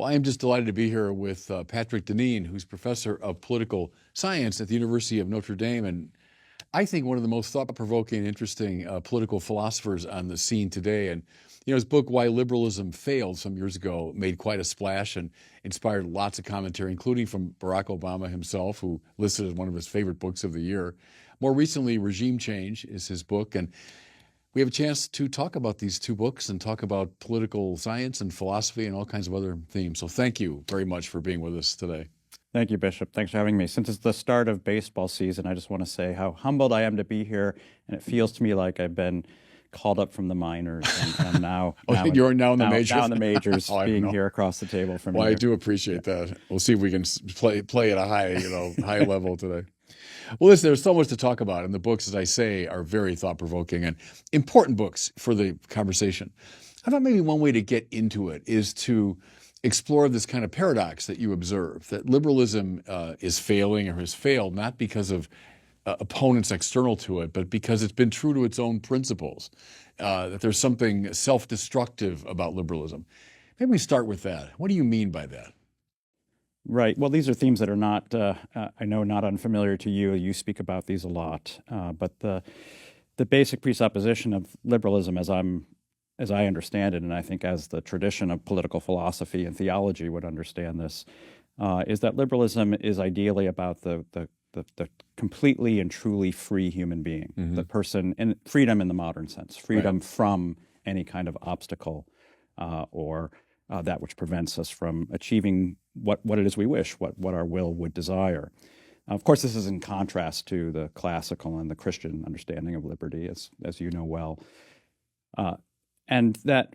Well, I am just delighted to be here with Patrick Deneen, who's professor of political science at the University of Notre Dame, and I think one of the most thought-provoking and interesting political philosophers on the scene today. And his book "Why Liberalism Failed" some years ago made quite a splash and inspired lots of commentary, including from Barack Obama himself, who listed as one of his favorite books of the year. More recently, "Regime Change" is his book, and we have a chance to talk about these two books and talk about political science and philosophy and all kinds of other themes. So thank you very much for being with us today. Thank you, Bishop. Thanks for having me. Since it's the start of baseball season, I just want to say how humbled I am to be here, and it feels to me like I've been called up from the minors, and now, you're now in the majors. Now in the majors, being here across the table from Well, you. I do appreciate that. We'll see if we can play at a high level today. Well, listen, there's so much to talk about, and the books, as I say, are very thought-provoking and important books for the conversation. I thought maybe one way to get into it is to explore this kind of paradox that you observe, that liberalism is failing or has failed not because of opponents external to it, but because it's been true to its own principles, that there's something self-destructive about liberalism. Maybe we start with that. What do you mean by that? Right. Well, these are themes that are not, I know, not unfamiliar to you. You speak about these a lot. But the basic presupposition of liberalism, as I understand it, and I think as the tradition of political philosophy and theology would understand this, is that liberalism is ideally about the completely and truly free human being, the person, and freedom in the modern sense, freedom from any kind of obstacle or that which prevents us from achieving what it is we wish, what our will would desire. Of course, this is in contrast to the classical and the Christian understanding of liberty, as you know well. And that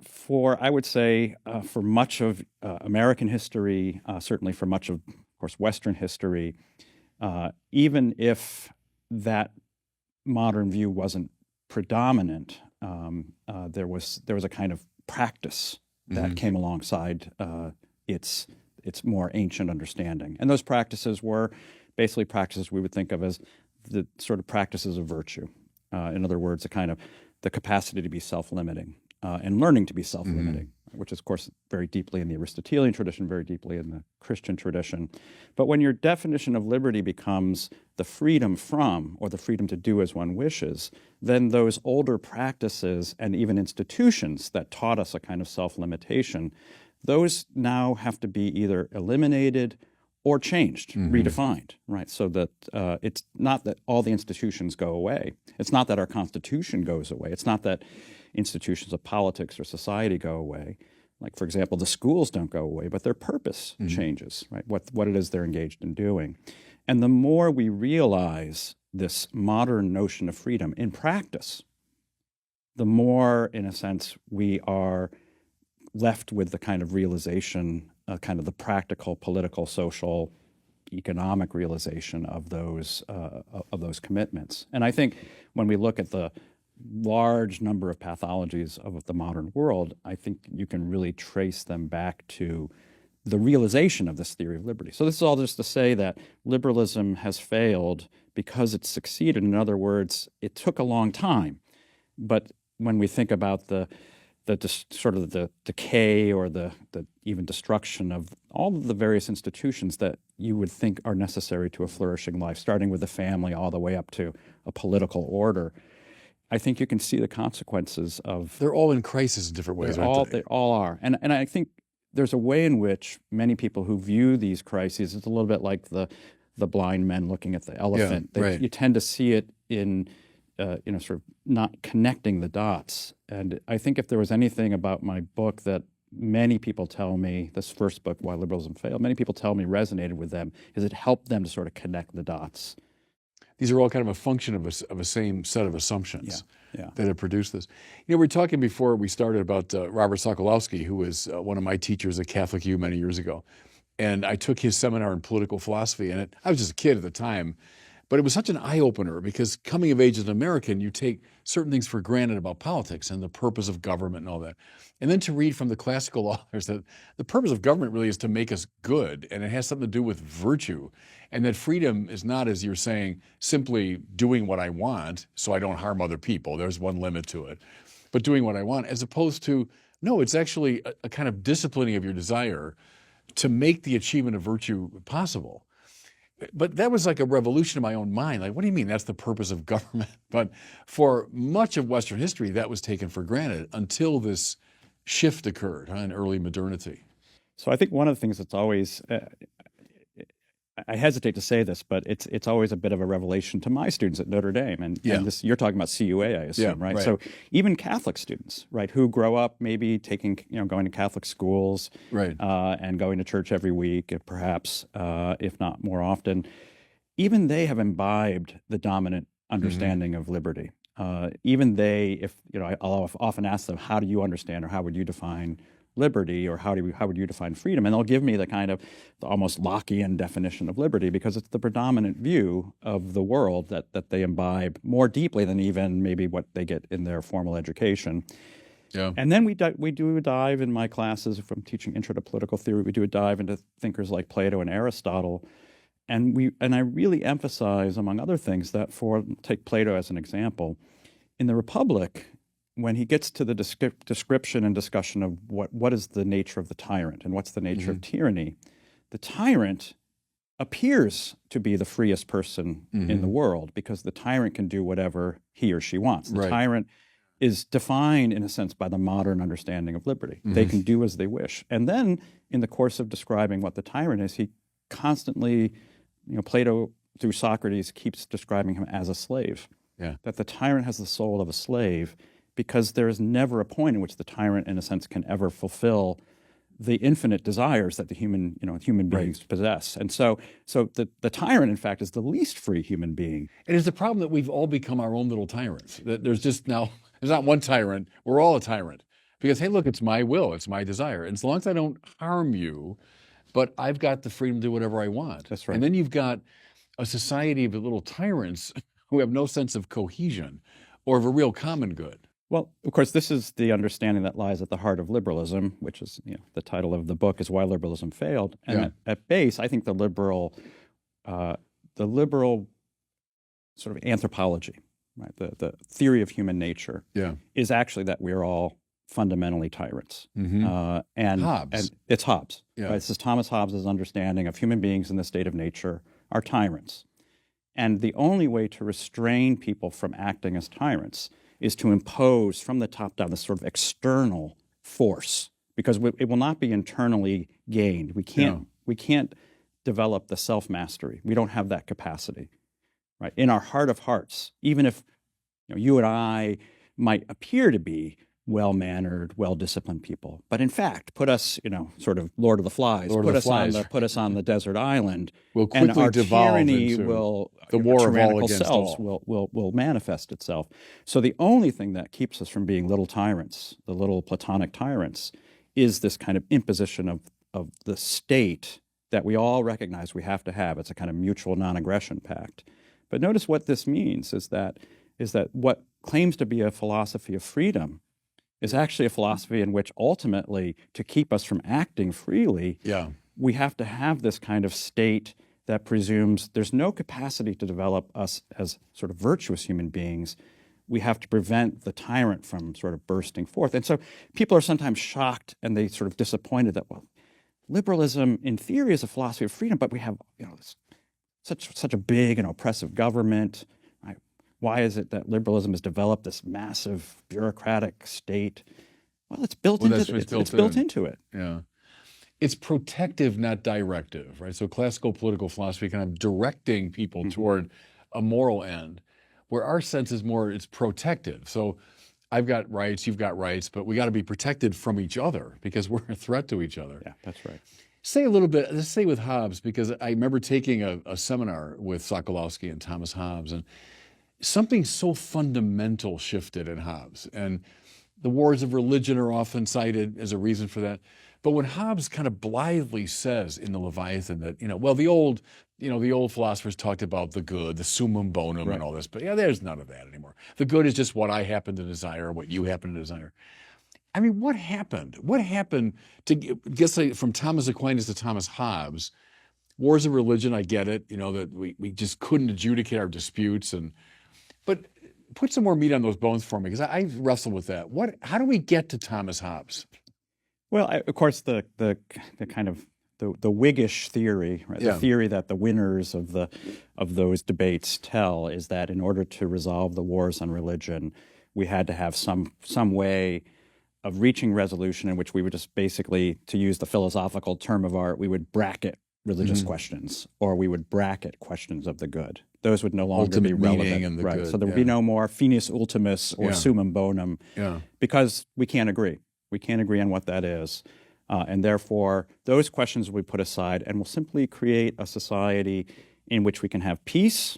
I would say, for much of American history, certainly for much of course, Western history, even if that modern view wasn't predominant, there was a kind of practice that came alongside its more ancient understanding. And those practices were basically practices we would think of as the sort of practices of virtue. In other words, the capacity to be self-limiting and learning to be self-limiting, which is, of course, very deeply in the Aristotelian tradition, very deeply in the Christian tradition. But when your definition of liberty becomes the freedom from or the freedom to do as one wishes, then those older practices and even institutions that taught us a kind of self-limitation, those now have to be either eliminated or changed, redefined, right? So that it's not that all the institutions go away. It's not that our Constitution goes away. It's not that institutions of politics or society go away. Like, for example, the schools don't go away, but their purpose changes, right? What it is they're engaged in doing. And the more we realize this modern notion of freedom in practice, the more, in a sense, we are left with the kind of realization, kind of the practical, political, social, economic realization of those commitments. And I think when we look at the large number of pathologies of the modern world, I think you can really trace them back to the realization of this theory of liberty. So this is all just to say that liberalism has failed because it succeeded. In other words, it took a long time. But when we think about the decay or the even destruction of all of the various institutions that you would think are necessary to a flourishing life, starting with the family all the way up to a political order, I think you can see the consequences of. They're all in crisis in different ways, aren't they? They all are. And I think there's a way in which many people who view these crises, it's a little bit like the blind men looking at the elephant. You tend to see it in sort of not connecting the dots. And I think if there was anything about my book that many people tell me, this first book, Why Liberalism Failed, many people tell me resonated with them, is it helped them to sort of connect the dots. These are all kind of a function of a same set of assumptions that have produced this. We were talking before we started about Robert Sokolowski, who was one of my teachers at Catholic U many years ago. And I took his seminar in political philosophy, and I was just a kid at the time. But it was such an eye-opener because coming of age as an American, you take certain things for granted about politics and the purpose of government and all that. And then to read from the classical authors that the purpose of government really is to make us good, and it has something to do with virtue. And that freedom is not, as you're saying, simply doing what I want so I don't harm other people. There's one limit to it. But doing what I want, as opposed to, no, it's actually a kind of disciplining of your desire to make the achievement of virtue possible. But that was like a revolution in my own mind. Like, what do you mean that's the purpose of government? But for much of Western history, that was taken for granted until this shift occurred in early modernity. So I think one of the things that's always, I hesitate to say this, but it's always a bit of a revelation to my students at Notre Dame. And this, you're talking about CUA, I assume, right? So even Catholic students, right, who grow up maybe going to Catholic schools, and going to church every week, perhaps, if not more often, even they have imbibed the dominant understanding of liberty. Even they, I'll often ask them, how do you understand, or how would you define liberty, or how would you define freedom? And they'll give me the kind of the almost Lockean definition of liberty, because it's the predominant view of the world that they imbibe more deeply than even maybe what they get in their formal education. Yeah. And then we do a dive in my classes from teaching Intro to Political Theory. We do a dive into thinkers like Plato and Aristotle. And I really emphasize, among other things, that take Plato as an example, in the Republic, when he gets to the description and discussion of what is the nature of the tyrant and what's the nature of tyranny, the tyrant appears to be the freest person in the world, because the tyrant can do whatever he or she wants. The tyrant is defined, in a sense, by the modern understanding of liberty. They can do as they wish. And then, in the course of describing what the tyrant is, he constantly, Plato, through Socrates, keeps describing him as a slave. Yeah. That the tyrant has the soul of a slave, because there is never a point in which the tyrant, in a sense, can ever fulfill the infinite desires that the human beings possess. And so the tyrant, in fact, is the least free human being. And it's the problem that we've all become our own little tyrants. That there's not one tyrant. We're all a tyrant. Because, hey, look, it's my will. It's my desire. And as long as I don't harm you, but I've got the freedom to do whatever I want. That's right. And then you've got a society of little tyrants who have no sense of cohesion or of a real common good. Well, of course, this is the understanding that lies at the heart of liberalism, which is, the title of the book is Why Liberalism Failed. And at base, I think the liberal sort of anthropology, right, the theory of human nature, is actually that we're all fundamentally tyrants. And Hobbes. And it's Hobbes. Right? This is Thomas Hobbes' understanding of human beings in the state of nature are tyrants. And the only way to restrain people from acting as tyrants is to impose from the top down this sort of external force, because it will not be internally gained. We can't develop the self-mastery. We don't have that capacity, right? In our heart of hearts, even if you and I might appear to be well-mannered, well-disciplined people, but in fact, put us, sort of Lord of the Flies, put us on the desert island, we'll quickly and our devolve tyranny into will, the war of all against selves all. will manifest itself. So the only thing that keeps us from being little tyrants, the little Platonic tyrants, is this kind of imposition of the state that we all recognize we have to have. It's a kind of mutual non-aggression pact. But notice what this means is that what claims to be a philosophy of freedom is actually a philosophy in which ultimately, to keep us from acting freely, we have to have this kind of state that presumes there's no capacity to develop us as sort of virtuous human beings. We have to prevent the tyrant from sort of bursting forth. And so people are sometimes shocked and they sort of disappointed that, well, liberalism in theory is a philosophy of freedom, but we have such a big and oppressive government. Why is it that liberalism has developed this massive bureaucratic state? Well, it's built into it. Yeah. It's protective, not directive, right? So classical political philosophy kind of directing people toward a moral end, where our sense is more, it's protective. So I've got rights, you've got rights, but we got to be protected from each other because we're a threat to each other. Yeah, that's right. Let's say with Hobbes, because I remember taking a seminar with Sokolowski and Thomas Hobbes, and something so fundamental shifted in Hobbes. And the wars of religion are often cited as a reason for that. But when Hobbes kind of blithely says in the Leviathan that, the old philosophers talked about the good, the summum bonum and all this, but there's none of that anymore. The good is just what I happen to desire, what you happen to desire. I mean, what happened? What happened to get from Thomas Aquinas to Thomas Hobbes? Wars of religion, I get it, that we just couldn't adjudicate our disputes, but put some more meat on those bones for me, because I wrestle with that. How do we get to Thomas Hobbes? Well, of course, the kind of the Whiggish theory, right? Yeah. The theory that the winners of those debates tell is that in order to resolve the wars on religion, we had to have some way of reaching resolution in which we would just basically, to use the philosophical term of art, we would bracket religious questions, or we would bracket questions of the good. Those would no longer be relevant. And the right. good, So there would be no more finis ultimus or summum bonum, because we can't agree. We can't agree on what that is. And therefore, those questions will be put aside, and we'll simply create a society in which we can have peace,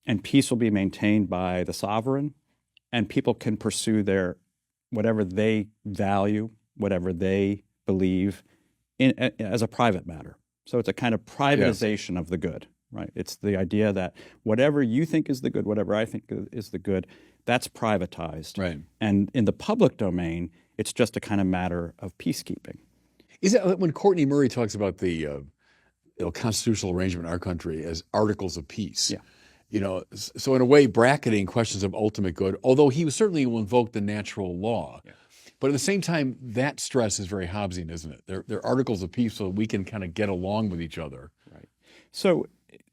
and peace will be maintained by the sovereign, and people can pursue their whatever they value, whatever they believe, as a private matter. So it's a kind of privatization of the good, right? It's the idea that whatever you think is the good, whatever I think is the good, that's privatized. Right. And in the public domain, it's just a kind of matter of peacekeeping. Is that when Courtney Murray talks about the constitutional arrangement in our country as articles of peace? Yeah. So in a way, bracketing questions of ultimate good, although he certainly will invoke the natural law. Yeah. But at the same time, that stress is very Hobbesian, isn't it? They're articles of peace so we can kind of get along with each other. Right. So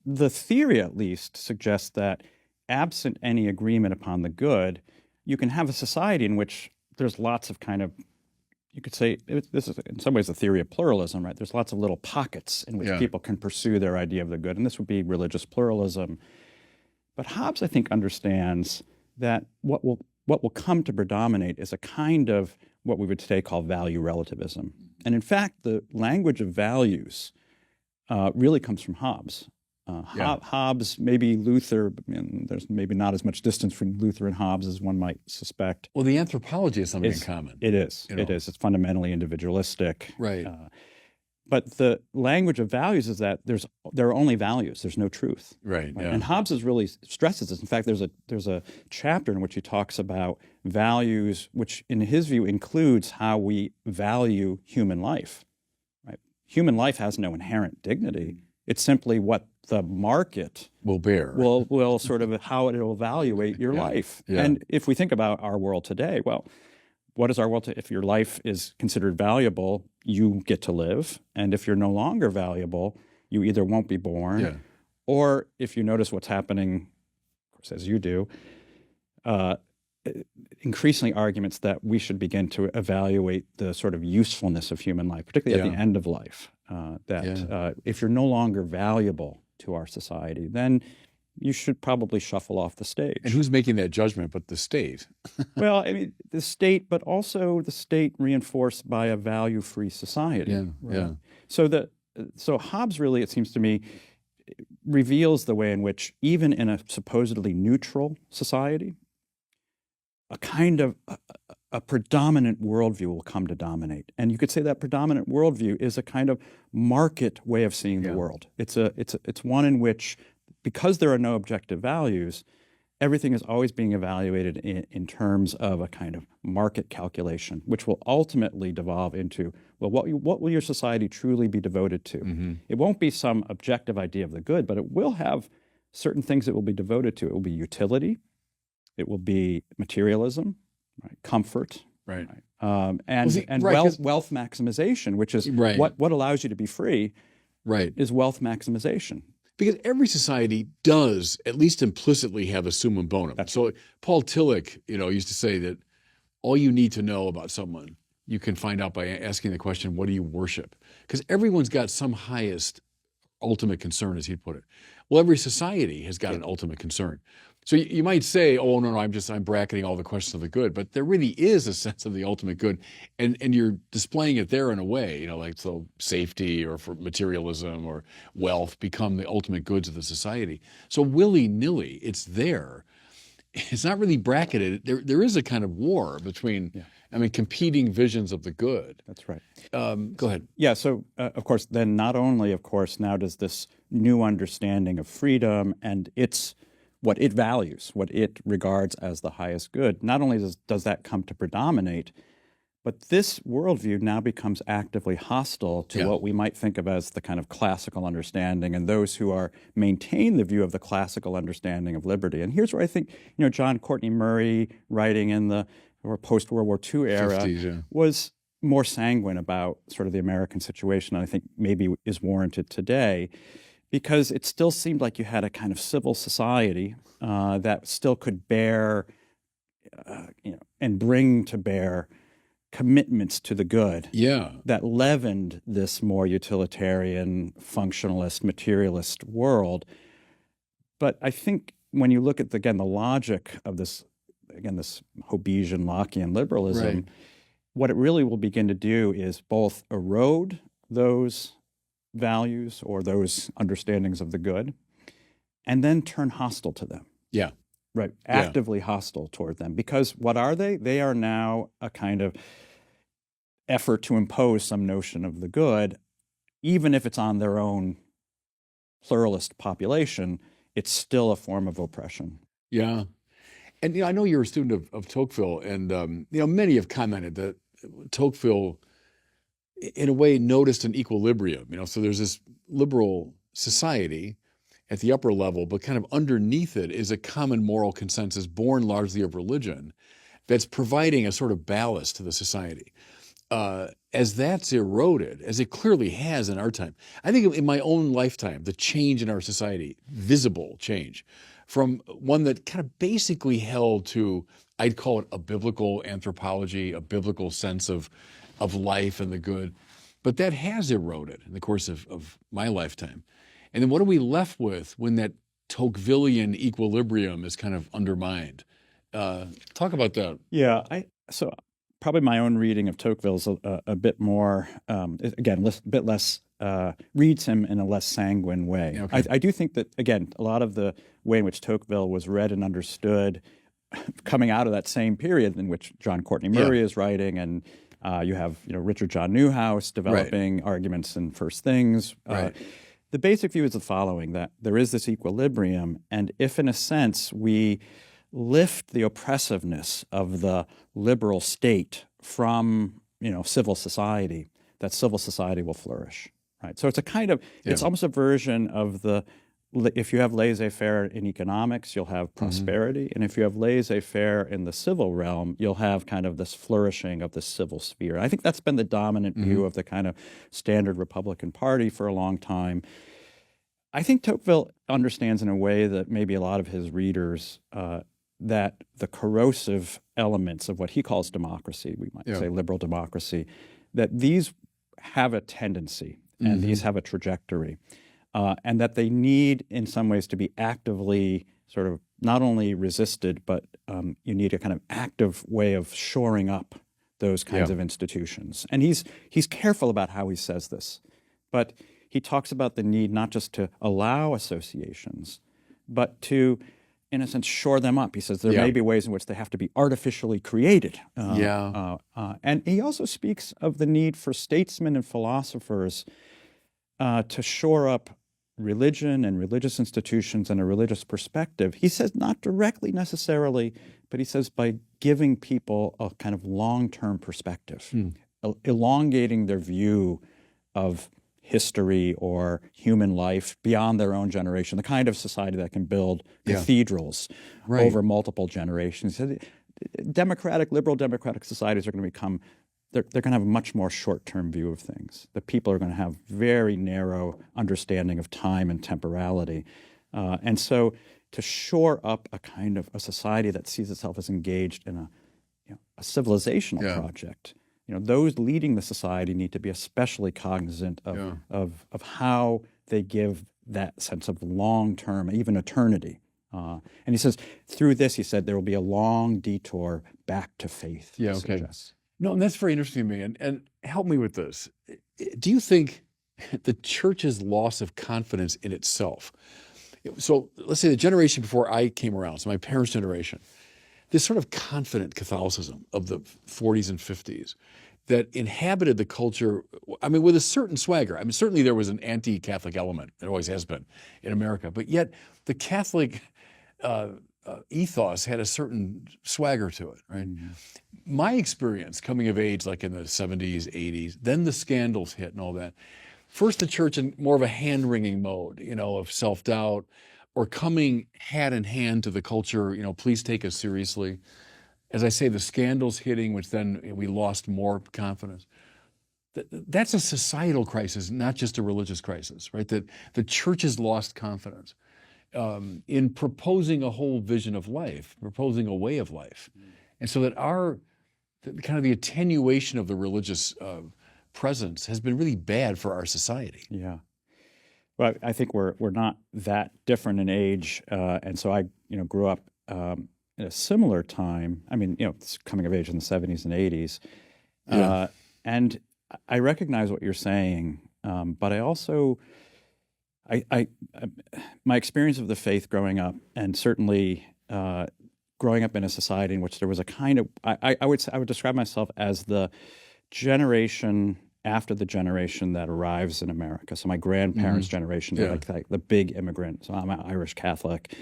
the theory, at least, suggests that absent any agreement upon the good, you can have a society in which there's lots of kind of, you could say, this is in some ways the theory of pluralism, right? There's lots of little pockets in which people can pursue their idea of the good, and this would be religious pluralism. But Hobbes, I think, understands that what will come to predominate is a kind of what we would today call value relativism. And in fact, the language of values really comes from Hobbes. Hobbes, maybe Luther, and there's maybe not as much distance between Luther and Hobbes as one might suspect. Well, the anthropology has something in common. It is. It is. It's fundamentally individualistic. Right. But the language of values is that there are only values. There's no truth. Right. Yeah. And Hobbes really stresses this. In fact, there's a chapter in which he talks about values, which in his view includes how we value human life. Right. Human life has no inherent dignity. It's simply what the market will bear. Will sort of how it will evaluate your life. Yeah. And if we think about our world today, well, what is our world? If your life is considered valuable, you get to live. And if you're no longer valuable, you either won't be born, or if you notice what's happening, of course, as you do, increasingly arguments that we should begin to evaluate the sort of usefulness of human life, particularly at the end of life, if you're no longer valuable to our society, then you should probably shuffle off the stage. And who's making that judgment but the state? Well, I mean, the state, but also the state reinforced by a value-free society. Yeah, right? So Hobbes really, it seems to me, reveals the way in which even in a supposedly neutral society, a kind of a predominant worldview will come to dominate. And you could say that predominant worldview is a kind of market way of seeing the world. It's one in which, because there are no objective values, everything is always being evaluated in terms of a kind of market calculation, which will ultimately devolve into, well, what will your society truly be devoted to? Mm-hmm. It won't be some objective idea of the good, but it will have certain things it will be devoted to. It will be utility, it will be materialism, right? Comfort, right? Wealth maximization, which is what allows you to be free, right? Is wealth maximization. Because every society does, at least implicitly, have a summum bonum. So Paul Tillich, used to say that all you need to know about someone, you can find out by asking the question, what do you worship? Because everyone's got some highest ultimate concern, as he'd put it. Well, every society has got an ultimate concern. So you might say, oh, no, I'm bracketing all the questions of the good, but there really is a sense of the ultimate good, and you're displaying it there in a way, like so safety or for materialism or wealth become the ultimate goods of the society. So willy-nilly, it's there. It's not really bracketed. There is a kind of war between, competing visions of the good. That's right. Go ahead. Yeah, so of course, then not only, now does this new understanding of freedom and what it values, what it regards as the highest good, not only does that come to predominate, but this worldview now becomes actively hostile to what we might think of as the kind of classical understanding and those who maintain the view of the classical understanding of liberty. And here's where I think, John Courtney Murray, writing in the post-World War II era, 50s, was more sanguine about sort of the American situation than I think maybe is warranted today, because it still seemed like you had a kind of civil society that still could bear, and bring to bear commitments to the good. Yeah. That leavened this more utilitarian, functionalist, materialist world. But I think when you look at, again, the logic of this, again, this Hobbesian, Lockean liberalism, Right. what it really will begin to do is both erode those values or those understandings of the good, and then turn hostile to them. Yeah. Right. Actively hostile toward them. Because what are they? They are now a kind of effort to impose some notion of the good, even if it's on their own pluralist population. It's still a form of oppression. Yeah. And I know you're a student of Tocqueville, and many have commented that Tocqueville, in a way, noticed an equilibrium. So there's this liberal society at the upper level, but kind of underneath it is a common moral consensus born largely of religion that's providing a sort of ballast to the society. As that's eroded, as it clearly has in our time, I think in my own lifetime, the change in our society, visible change, from one that kind of basically held to, I'd call it a biblical anthropology, a biblical sense of life and the good, but that has eroded in the course of my lifetime. And then what are we left with when that Tocquevillian equilibrium is kind of undermined? Talk about that. Yeah, so probably my own reading of Tocqueville is a bit more, again, a bit less, reads him in a less sanguine way. Okay. I do think that, again, a lot of the way in which Tocqueville was read and understood coming out of that same period in which John Courtney Murray is writing, and you have Richard John Newhouse developing arguments in First Things. Right. The basic view is the following, that there is this equilibrium, and if in a sense we lift the oppressiveness of the liberal state from civil society, that civil society will flourish. Right. So it's a kind of, it's almost a version of if you have laissez-faire in economics, you'll have prosperity. And if you have laissez-faire in the civil realm, you'll have kind of this flourishing of the civil sphere. I think that's been the dominant view of the kind of standard Republican Party for a long time. I think Tocqueville understands in a way that maybe a lot of his readers, that the corrosive elements of what he calls democracy, we might say liberal democracy, that these have a tendency and these have a trajectory. And that they need, in some ways, to be actively sort of not only resisted, but you need a kind of active way of shoring up those kinds of institutions. And he's careful about how he says this, but he talks about the need not just to allow associations, but to, in a sense, shore them up. He says there may be ways in which they have to be artificially created. And he also speaks of the need for statesmen and philosophers to shore up religion and religious institutions and a religious perspective. He says not directly necessarily, but he says by giving people a kind of long-term perspective, elongating their view of history or human life beyond their own generation, the kind of society that can build cathedrals over multiple generations. Liberal democratic societies are going to become, they're going to have a much more short-term view of things. The people are going to have very narrow understanding of time and temporality. And so to shore up a kind of a society that sees itself as engaged in a civilizational project, those leading the society need to be especially cognizant of how they give that sense of long-term, even eternity. And he says, through this, he said, there will be a long detour back to faith. Yeah, okay. No, and that's very interesting to me. And help me with this. Do you think the church's loss of confidence in itself, so let's say the generation before I came around, so my parents' generation, this sort of confident Catholicism of the 40s and 50s that inhabited the culture, I mean, with a certain swagger. I mean, certainly there was an anti-Catholic element. There always has been in America. But yet the Catholic ethos had a certain swagger to it, right? My experience coming of age, like in the 70s, 80s, then the scandals hit and all that. First, the church in more of a hand-wringing mode, of self-doubt, or coming hat in hand to the culture, please take us seriously. as I say, the scandals hitting, which then we lost more confidence. That's a societal crisis, not just a religious crisis, right? That the church has lost confidence in proposing a whole vision of life, proposing a way of life. And so that kind of the attenuation of the religious presence has been really bad for our society. Yeah. Well, I think we're not that different in age, and so I grew up in a similar time. I mean, coming of age in the 70s and 80s, and I recognize what you're saying, but I also, my experience of the faith growing up, and certainly growing up in a society in which there was a kind of, I would describe myself as the generation after the generation that arrives in America. So my grandparents' generation, they're like the big immigrant. So I'm an Irish Catholic.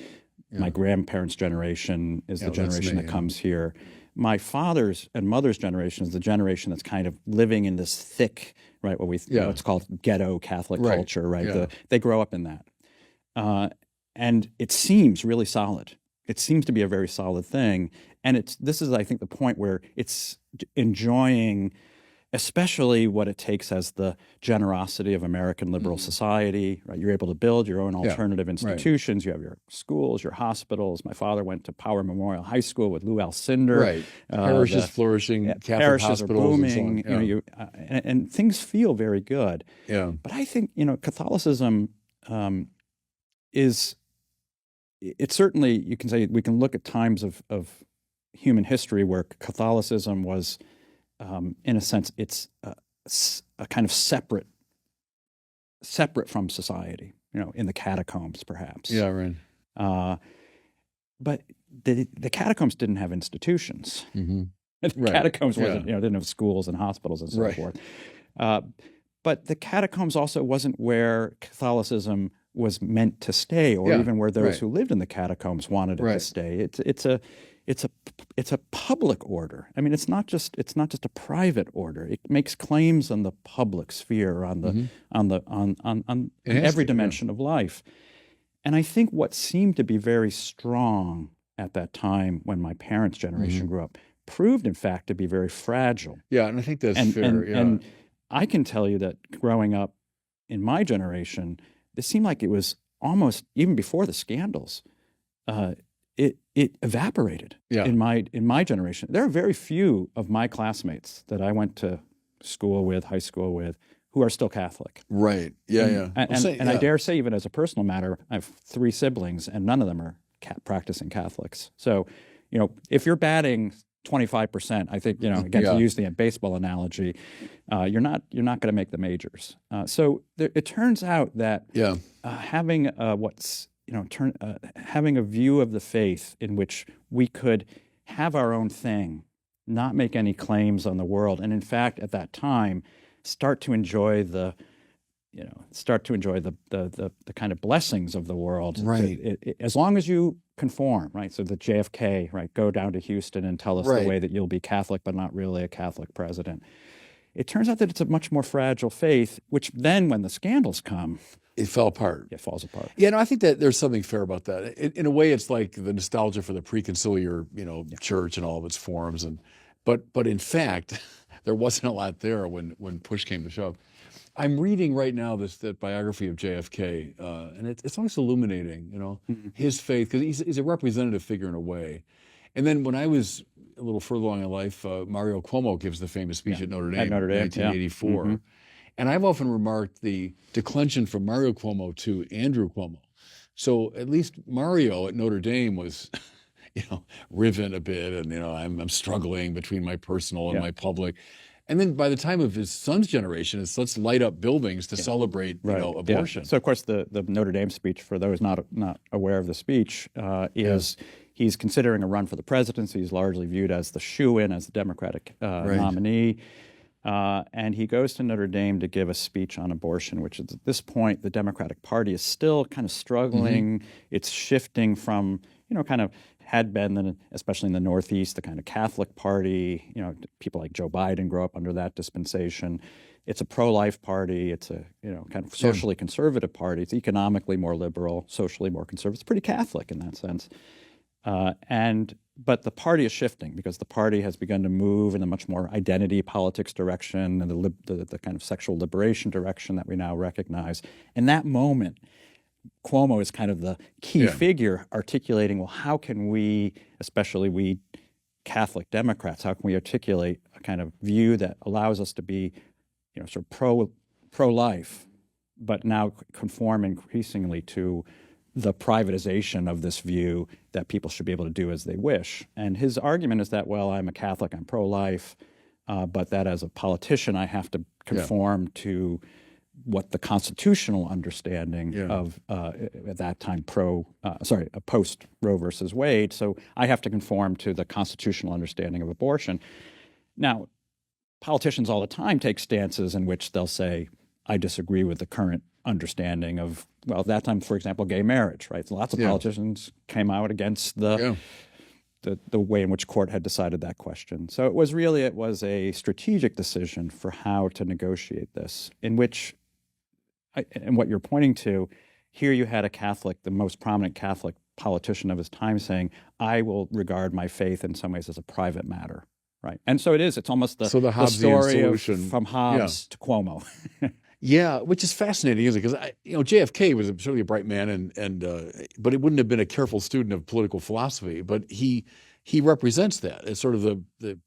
Yeah. My grandparents' generation is the generation that comes here. My father's and mother's generation is the generation that's kind of living in this thick, right, what's called ghetto Catholic culture, right? Yeah. They grow up in that. And it seems really solid. It seems to be a very solid thing. And this is, I think, the point where it's enjoying especially what it takes as the generosity of American liberal society, right? You're able to build your own alternative institutions. You have your schools, your hospitals. My father went to Power Memorial High School with Lou Alcindor. Right. Parishes flourishing, Catholic parishes hospitals are booming, and so on. And things feel very good. Yeah. But I think, Catholicism it's certainly, you can say, we can look at times of human history where Catholicism was, in a sense, it's a kind of separate from society, in the catacombs, perhaps. Yeah, right. But the catacombs didn't have institutions. Mm-hmm. The catacombs wasn't, didn't have schools and hospitals and so forth. But the catacombs also wasn't where Catholicism was meant to stay, or even where those who lived in the catacombs wanted it to stay. It's a public order. I mean, it's not just a private order. It makes claims on the public sphere, on every dimension of life. And I think what seemed to be very strong at that time, when my parents' generation grew up, proved in fact to be very fragile. Yeah, and I think that's fair. And I can tell you that growing up in my generation, it seemed like it was almost, even before the scandals, it evaporated in my generation. There are very few of my classmates that I went to school with, high school with, who are still Catholic. Right. Yeah, And I dare say, even as a personal matter, I have 3 siblings, and none of them are practicing Catholics. So, if you're batting 25%, I think, again, to use the baseball analogy, you're not going to make the majors. So it turns out that having having a view of the faith in which we could have our own thing, not make any claims on the world, and in fact, at that time, start to enjoy the kind of blessings of the world. Right. As long as you conform, right? So the JFK, right? Go down to Houston and tell us the way that you'll be Catholic, but not really a Catholic president. It turns out that it's a much more fragile faith, which then, when the scandals come, it fell apart. It falls apart. Yeah, no, I think that there's something fair about that. In a way, it's like the nostalgia for the pre-conciliar, church and all of its forms, but in fact, there wasn't a lot there when push came to shove. I'm reading right now that biography of JFK, and it's always illuminating, his faith, because he's a representative figure in a way. And then when I was a little further along in life, Mario Cuomo gives the famous speech at Notre Dame in 1984. Mm-hmm. And I've often remarked the declension from Mario Cuomo to Andrew Cuomo. So at least Mario at Notre Dame was, riven a bit, and I'm struggling between my personal and my public. And then by the time of his son's generation, it's let's light up buildings to celebrate, abortion. Yeah. So of course the Notre Dame speech, for those not aware of the speech, is he's considering a run for the presidency. He's largely viewed as the shoo-in, as the Democratic nominee. And he goes to Notre Dame to give a speech on abortion, which at this point the Democratic Party is still kind of struggling. Mm-hmm. It's shifting from, kind of had been, especially in the Northeast, the kind of Catholic Party. People like Joe Biden grew up under that dispensation. It's a pro-life party. It's a kind of socially conservative party. It's economically more liberal, socially more conservative. It's pretty Catholic in that sense. And but the party is shifting because the party has begun to move in a much more identity politics direction and the kind of sexual liberation direction that we now recognize. In that moment, Cuomo is kind of the key figure articulating, well, how can we, especially we Catholic Democrats, how can we articulate a kind of view that allows us to be, sort of pro-life, but now conform increasingly to the privatization of this view that people should be able to do as they wish. And his argument is that, well, I'm a Catholic, I'm pro-life, but that as a politician I have to conform to what the constitutional understanding of at that time post Roe versus Wade. So I have to conform to the constitutional understanding of abortion. Now, politicians all the time take stances in which they'll say, I disagree with the current understanding of, well, at that time, for example, gay marriage, right? So lots of politicians came out against the way in which court had decided that question. So it was a strategic decision for how to negotiate this, in which, and what you're pointing to, here you had a Catholic, the most prominent Catholic politician of his time saying, I will regard my faith in some ways as a private matter, right? And so it's almost the story from Hobbes to Cuomo. Yeah, which is fascinating, isn't it? Because JFK was certainly a bright man, but he wouldn't have been a careful student of political philosophy. But he represents that as sort of the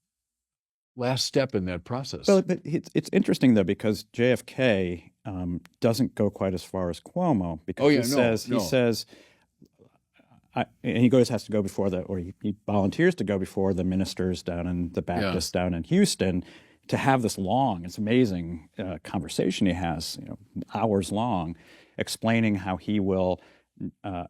last step in that process. Well, but it's interesting though, because JFK doesn't go quite as far as Cuomo, because he says, and he has to go before he volunteers to go before the ministers down in the Baptists down in Houston, to have this long, it's amazing conversation he has, hours long, explaining how he will,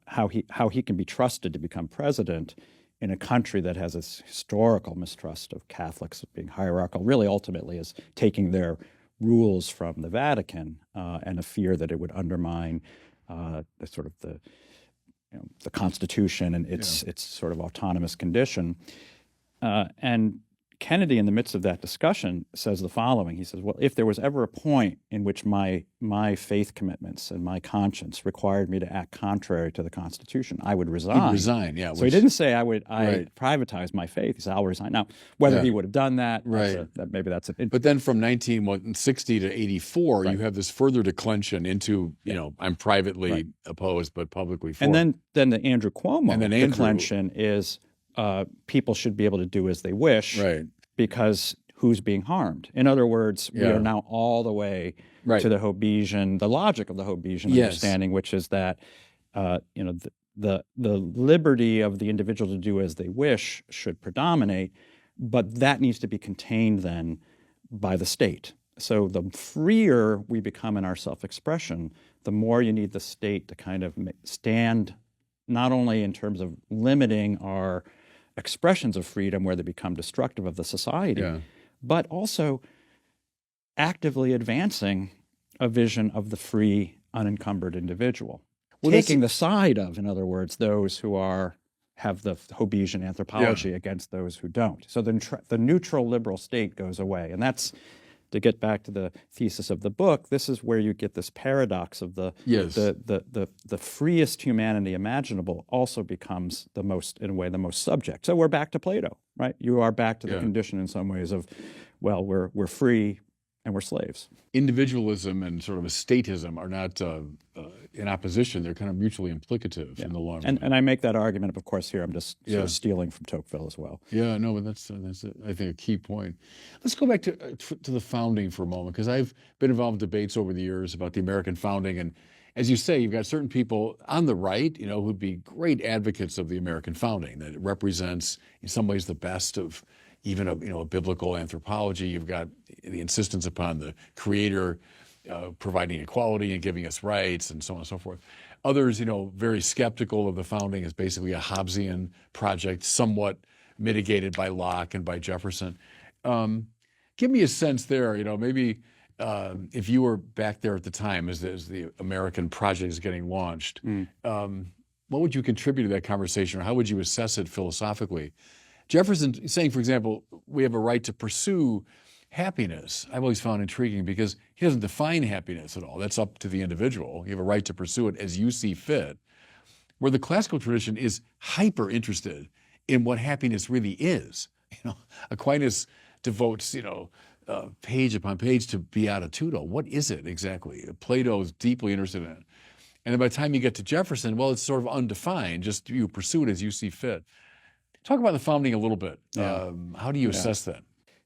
how he can be trusted to become president in a country that has this historical mistrust of Catholics being hierarchical, really ultimately is taking their rules from the Vatican, and a fear that it would undermine the Constitution and its sort of autonomous condition, and Kennedy, in the midst of that discussion, says the following. He says, well, if there was ever a point in which my faith commitments and my conscience required me to act contrary to the Constitution, I would resign. He'd resign, yeah. So he didn't say I privatize my faith. He said, I'll resign. Now, whether he would have done that, maybe that's it. But then from 1960 to 84, you have this further declension into, I'm privately opposed but publicly for. And then the Andrew Cuomo declension is people should be able to do as they wish, because who's being harmed? In other words, we are now all the way to the Hobbesian, the logic of the Hobbesian understanding, which is that the liberty of the individual to do as they wish should predominate, but that needs to be contained then by the state. So the freer we become in our self-expression, the more you need the state to kind of stand, not only in terms of limiting our expressions of freedom where they become destructive of the society, but also actively advancing a vision of the free, unencumbered individual. Taking the side of, in other words, those who have the Hobbesian anthropology against those who don't. So the neutral liberal state goes away. And that's, to get back to the thesis of the book, this is where you get this paradox of the freest humanity imaginable also becomes the most subject. So we're back to Plato, right? You are back to the condition in some ways of, well, we're free and we're slaves. Individualism and sort of a statism are not in opposition. They're kind of mutually implicative in the long run. And I make that argument, of course, here I'm just sort of stealing from Tocqueville as well. Yeah, no, but that's I think, a key point. Let's go back to the founding for a moment, because I've been involved in debates over the years about the American founding. And as you say, you've got certain people on the right, who'd be great advocates of the American founding, that it represents in some ways the best of even a biblical anthropology. You've got the insistence upon the Creator providing equality and giving us rights and so on and so forth. Others, very skeptical of the founding as basically a Hobbesian project, somewhat mitigated by Locke and by Jefferson. Give me a sense there, maybe if you were back there at the time as the American project is getting launched, what would you contribute to that conversation, or how would you assess it philosophically? Jefferson saying, for example, we have a right to pursue happiness, I've always found intriguing, because he doesn't define happiness at all. That's up to the individual. You have a right to pursue it as you see fit. Where the classical tradition is hyper interested in what happiness really is. Aquinas devotes, page upon page to beatitudo. What is it exactly? Plato is deeply interested in it. And then by the time you get to Jefferson, well, it's sort of undefined. Just you pursue it as you see fit. Talk about the founding a little bit. How do you assess that?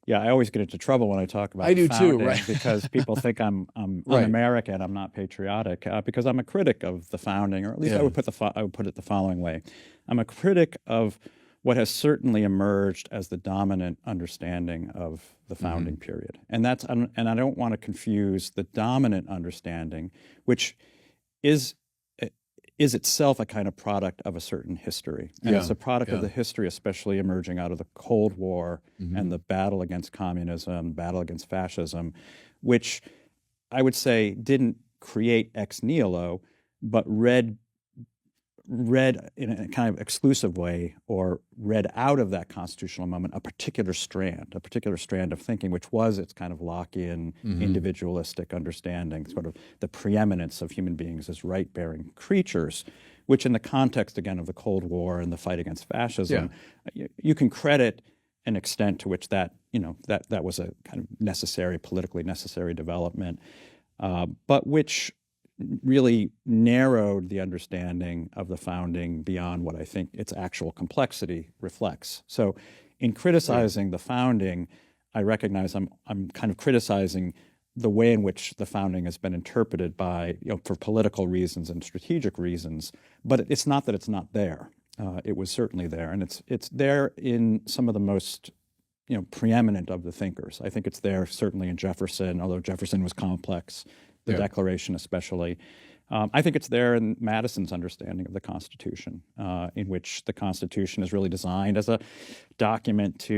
Yeah, I always get into trouble when I talk about I do founding, too, right? because people think I'm Right. un-American, I'm not patriotic, because I'm a critic of the founding, or at least I would put it the following way: I'm a critic of what has certainly emerged as the dominant understanding of the founding period, and I don't want to confuse the dominant understanding, which is itself a kind of product of a certain history. And it's a product of the history, especially emerging out of the Cold War and the battle against communism, battle against fascism, which I would say didn't create ex nihilo, but read in a kind of exclusive way, or read out of that constitutional moment a particular strand of thinking, which was its kind of Lockean, individualistic understanding, sort of the preeminence of human beings as right-bearing creatures, which in the context, again, of the Cold War and the fight against fascism, you can credit an extent to which that was a kind of necessary, politically necessary development, but which really narrowed the understanding of the founding beyond what I think its actual complexity reflects. So in criticizing the founding, I recognize I'm kind of criticizing the way in which the founding has been interpreted by, for political reasons and strategic reasons, but it's not that it's not there. It was certainly there, and it's there in some of the most preeminent of the thinkers. I think it's there certainly in Jefferson, although Jefferson was complex, the Declaration especially. I think it's there in Madison's understanding of the Constitution, in which the Constitution is really designed as a document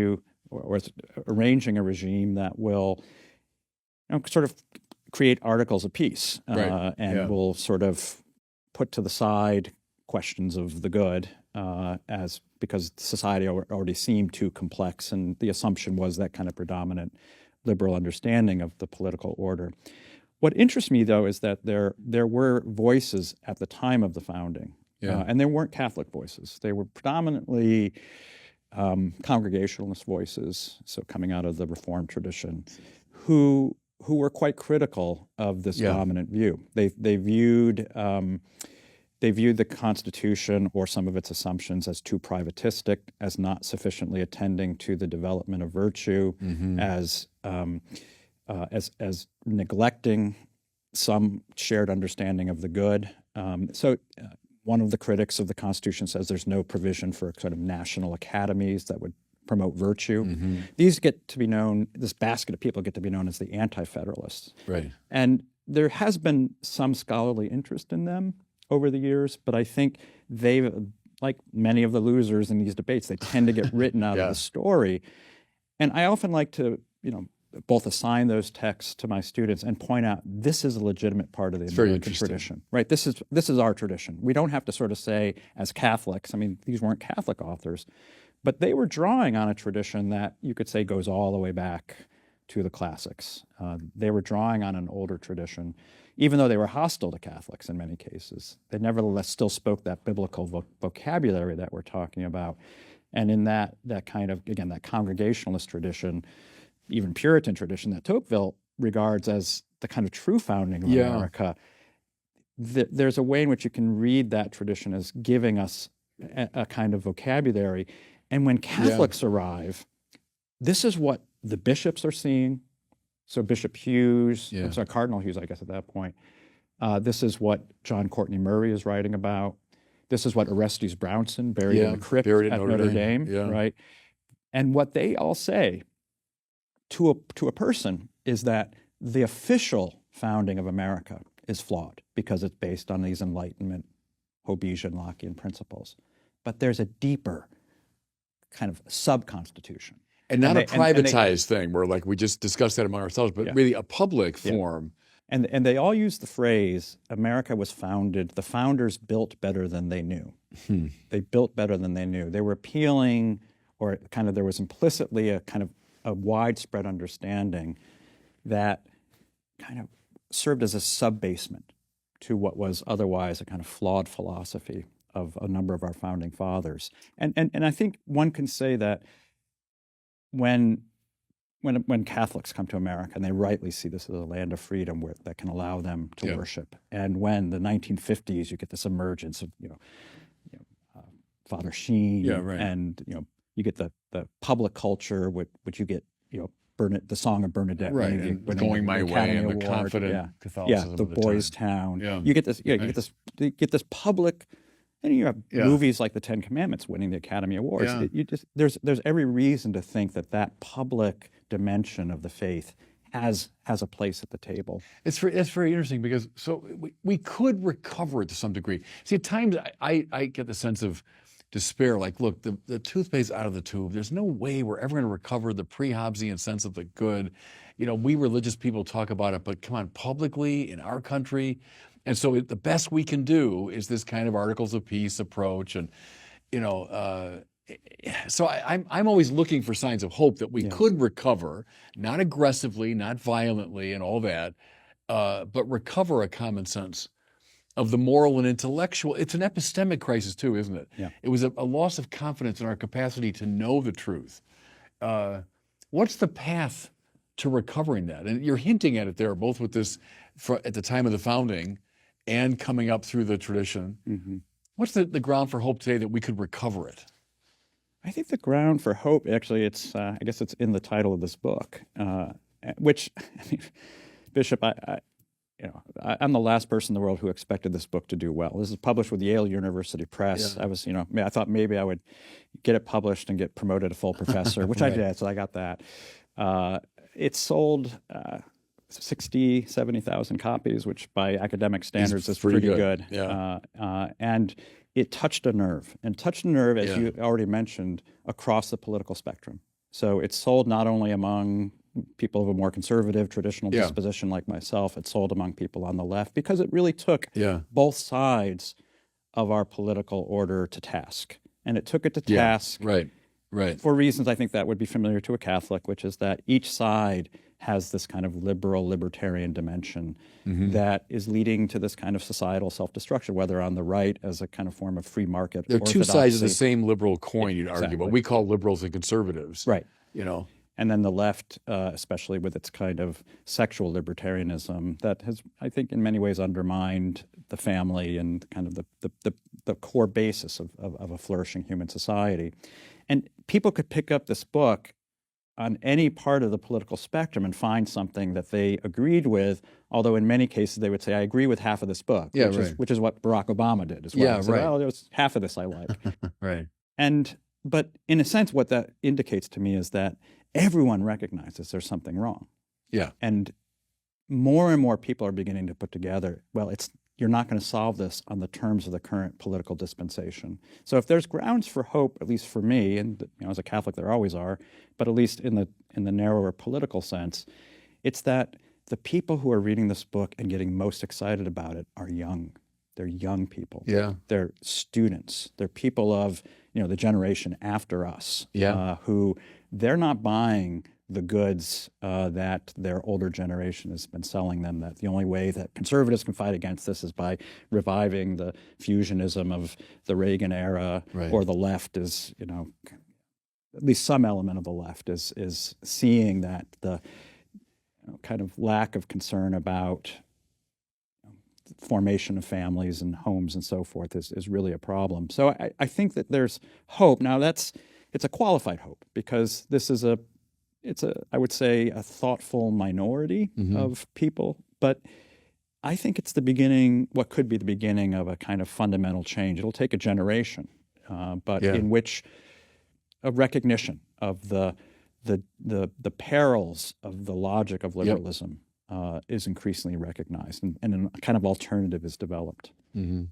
or as arranging a regime that will sort of create articles of peace, and will sort of put to the side questions of the good, because society already seemed too complex, and the assumption was that kind of predominant liberal understanding of the political order. What interests me, though, is that there were voices at the time of the founding, and they weren't Catholic voices. They were predominantly Congregationalist voices, so coming out of the Reformed tradition, who were quite critical of this dominant view. They viewed the Constitution or some of its assumptions as too privatistic, as not sufficiently attending to the development of virtue, as neglecting some shared understanding of the good. One of the critics of the Constitution says there's no provision for sort of national academies that would promote virtue. These get to be known, this basket of people get to be known as the anti-federalists. Right. And there has been some scholarly interest in them over the years, but I think they, like many of the losers in these debates, they tend to get written out of the story. And I often like to, both assign those texts to my students and point out this is a legitimate part of the American tradition, right? This is our tradition. We don't have to sort of say as Catholics, these weren't Catholic authors, but they were drawing on a tradition that you could say goes all the way back to the classics. They were drawing on an older tradition, even though they were hostile to Catholics in many cases. They nevertheless still spoke that biblical vocabulary that we're talking about. And in that kind of, again, that Congregationalist tradition, even Puritan tradition that Tocqueville regards as the kind of true founding of America, there's a way in which you can read that tradition as giving us a kind of vocabulary. And when Catholics arrive, this is what the bishops are seeing. So Bishop Hughes, Cardinal Hughes, I guess at that point. This is what John Courtney Murray is writing about. This is what Orestes Brownson, buried in the crypt at Notre Dame, right? And what they all say to a person is that the official founding of America is flawed because it's based on these Enlightenment, Hobbesian, Lockean principles. But there's a deeper kind of sub-constitution. And not a privatized thing where like we just discussed that among ourselves, but really a public form. And they all use the phrase, America was founded, the founders built better than they knew. They built better than they knew. They were appealing, or kind of there was implicitly a kind of a widespread understanding that kind of served as a sub-basement to what was otherwise a kind of flawed philosophy. of a number of our founding fathers. And I think one can say that when Catholics come to America, and they rightly see this as a land of freedom that can allow them to worship, and when the 1950s you get this emergence of Father Sheen, and you get the public culture, which you get the Song of Bernadette, and Going My Way, and the confident Catholicism, the Boys' Town. You get this, you get this public. And you have movies like The Ten Commandments winning the Academy Awards. There's every reason to think that public dimension of the faith has a place at the table. It's very interesting because we could recover it to some degree. See, at times I get the sense of despair. Like, look, the toothpaste out of the tube. There's no way we're ever going to recover the pre-Hobbesian sense of the good. We religious people talk about it, but come on, publicly in our country. And so the best we can do is this kind of Articles of Peace approach, and so I'm always looking for signs of hope that we could recover, not aggressively, not violently, and all that, but recover a common sense of the moral and intellectual. It's an epistemic crisis too, isn't it? Yeah. It was a loss of confidence in our capacity to know the truth. What's the path to recovering that? And you're hinting at it there, both with this at the time of the founding and coming up through the tradition. Mm-hmm. What's the ground for hope today that we could recover it? I think the ground for hope, actually, I guess it's in the title of this book, which, Bishop, I'm the last person in the world who expected this book to do well. This is published with Yale University Press. Yeah. I thought maybe I would get it published and get promoted to full professor, which I did, so I got that. It sold 70,000 copies, which by academic standards is pretty good. Yeah. And it touched a nerve, as you already mentioned, across the political spectrum. So it's sold not only among people of a more conservative, traditional disposition like myself, it sold among people on the left, because it really took both sides of our political order to task. And it took it to task for reasons I think that would be familiar to a Catholic, which is that each side has this kind of liberal, libertarian dimension that is leading to this kind of societal self-destruction, whether on the right as a kind of form of free market They're orthodoxy. two sides of the same liberal coin, you'd argue, but we call liberals and conservatives. Right. And then the left, especially with its kind of sexual libertarianism, that has, I think, in many ways undermined the family and kind of the core basis of a flourishing human society. And people could pick up this book on any part of the political spectrum and find something that they agreed with, although in many cases they would say, I agree with half of this book, which is what Barack Obama did as well. Yeah, said, well, there's half of this I like. Right. But in a sense, what that indicates to me is that everyone recognizes there's something wrong. Yeah. And more people are beginning to put together, well, you're not going to solve this on the terms of the current political dispensation. So if there's grounds for hope, at least for me, and as a Catholic there always are, but at least in the narrower political sense, it's that the people who are reading this book and getting most excited about it are young. They're young people. Yeah. They're students. They're people of the generation after us. Who they're not buying the goods that their older generation has been selling them, that the only way that conservatives can fight against this is by reviving the fusionism of the Reagan era, or the left is, at least some element of the left is seeing that the kind of lack of concern about formation of families and homes and so forth is really a problem. So I think that there's hope. Now it's a qualified hope, because this is I would say, a thoughtful minority of people, but I think it's what could be the beginning of a kind of fundamental change. It'll take a generation, but in which a recognition of the perils of the logic of liberalism is increasingly recognized, and a kind of alternative is developed. Mm-hmm.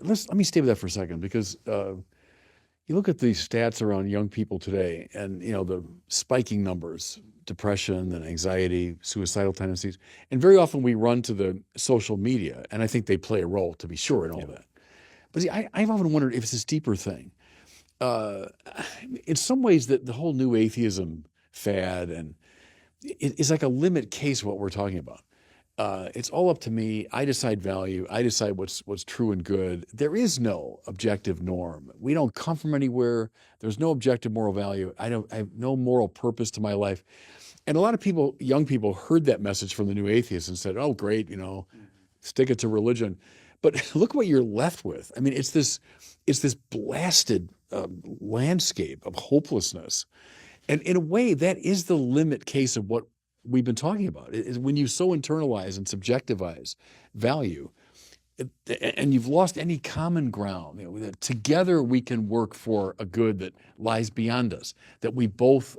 Let me stay with that for a second, because you look at the stats around young people today, and the spiking numbers, depression and anxiety, suicidal tendencies, and very often we run to the social media, and I think they play a role, to be sure, in all that. But see, I've often wondered if it's this deeper thing. In some ways, the whole new atheism fad, and it's like a limit case of what we're talking about. it's all up to me. I decide value. I decide what's true and good. There is no objective norm. We don't come from anywhere. There's no objective moral value. I have no moral purpose to my life. And a lot of people, young people, heard that message from the new atheists and said, "Oh, great, stick it to religion." But look what you're left with. I mean, it's this blasted landscape of hopelessness. And in a way, that is the limit case of what we've been talking about. Is when you so internalize and subjectivize value, and you've lost any common ground. That together we can work for a good that lies beyond us, that we both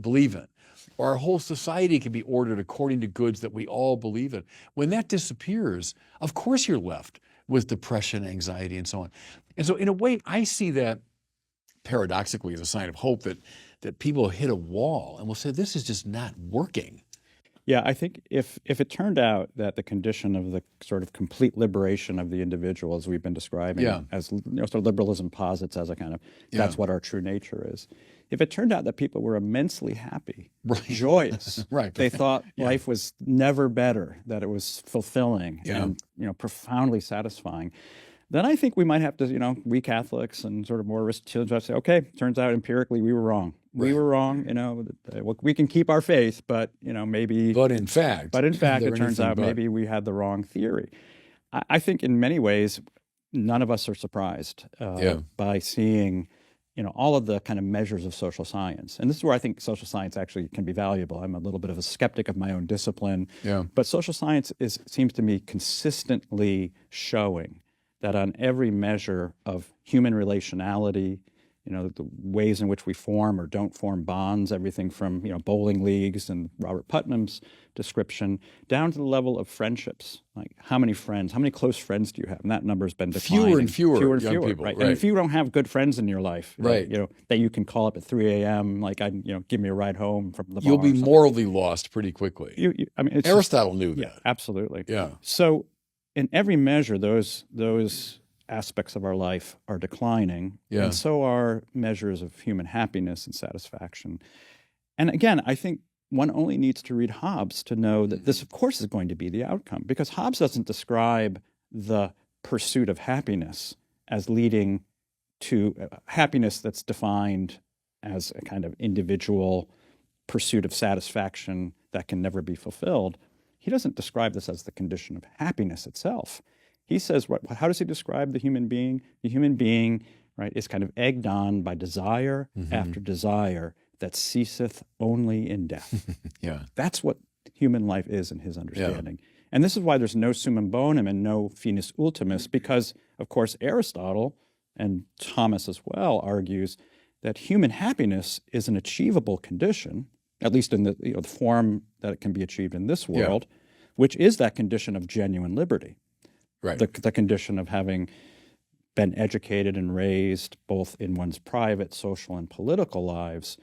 believe in. Or our whole society can be ordered according to goods that we all believe in. When that disappears, of course you're left with depression, anxiety, and so on. And so in a way, I see that paradoxically as a sign of hope that people hit a wall and will say, this is just not working. Yeah, I think if it turned out that the condition of the sort of complete liberation of the individual, as we've been describing, as sort of liberalism posits as a kind of, that's what our true nature is. If it turned out that people were immensely happy, joyous, they thought life was never better, that it was fulfilling and profoundly satisfying, then I think we might have to, we Catholics and sort of more Aristotelians say, okay, turns out empirically we were wrong. We were wrong, we can keep our faith, but, maybe. But in fact, it turns out maybe we had the wrong theory. I think in many ways, none of us are surprised by seeing, all of the kind of measures of social science. And this is where I think social science actually can be valuable. I'm a little bit of a skeptic of my own discipline. But social science seems to me consistently showing that on every measure of human relationality, the ways in which we form or don't form bonds, everything from, bowling leagues and Robert Putnam's description, down to the level of friendships. Like how many close friends do you have? And that number's been declining. Fewer and fewer young people. Right? And if you don't have good friends in your life, that you can call up at 3 a.m., like, give me a ride home from the bar. You'll be morally lost pretty quickly. Aristotle knew that. Yeah, absolutely. Yeah. So in every measure, those aspects of our life are declining, and so are measures of human happiness and satisfaction. And again, I think one only needs to read Hobbes to know that this, of course, is going to be the outcome, because Hobbes doesn't describe the pursuit of happiness as leading to happiness that's defined as a kind of individual pursuit of satisfaction that can never be fulfilled. He doesn't describe this as the condition of happiness itself. He says, how does he describe the human being? The human being, is kind of egged on by desire after desire that ceaseth only in death. That's what human life is in his understanding. And this is why there's no summum bonum and no finis ultimus, because, of course, Aristotle and Thomas as well argues that human happiness is an achievable condition, at least in the form that it can be achieved in this world, which is that condition of genuine liberty. The condition of having been educated and raised both in one's private, social, and political lives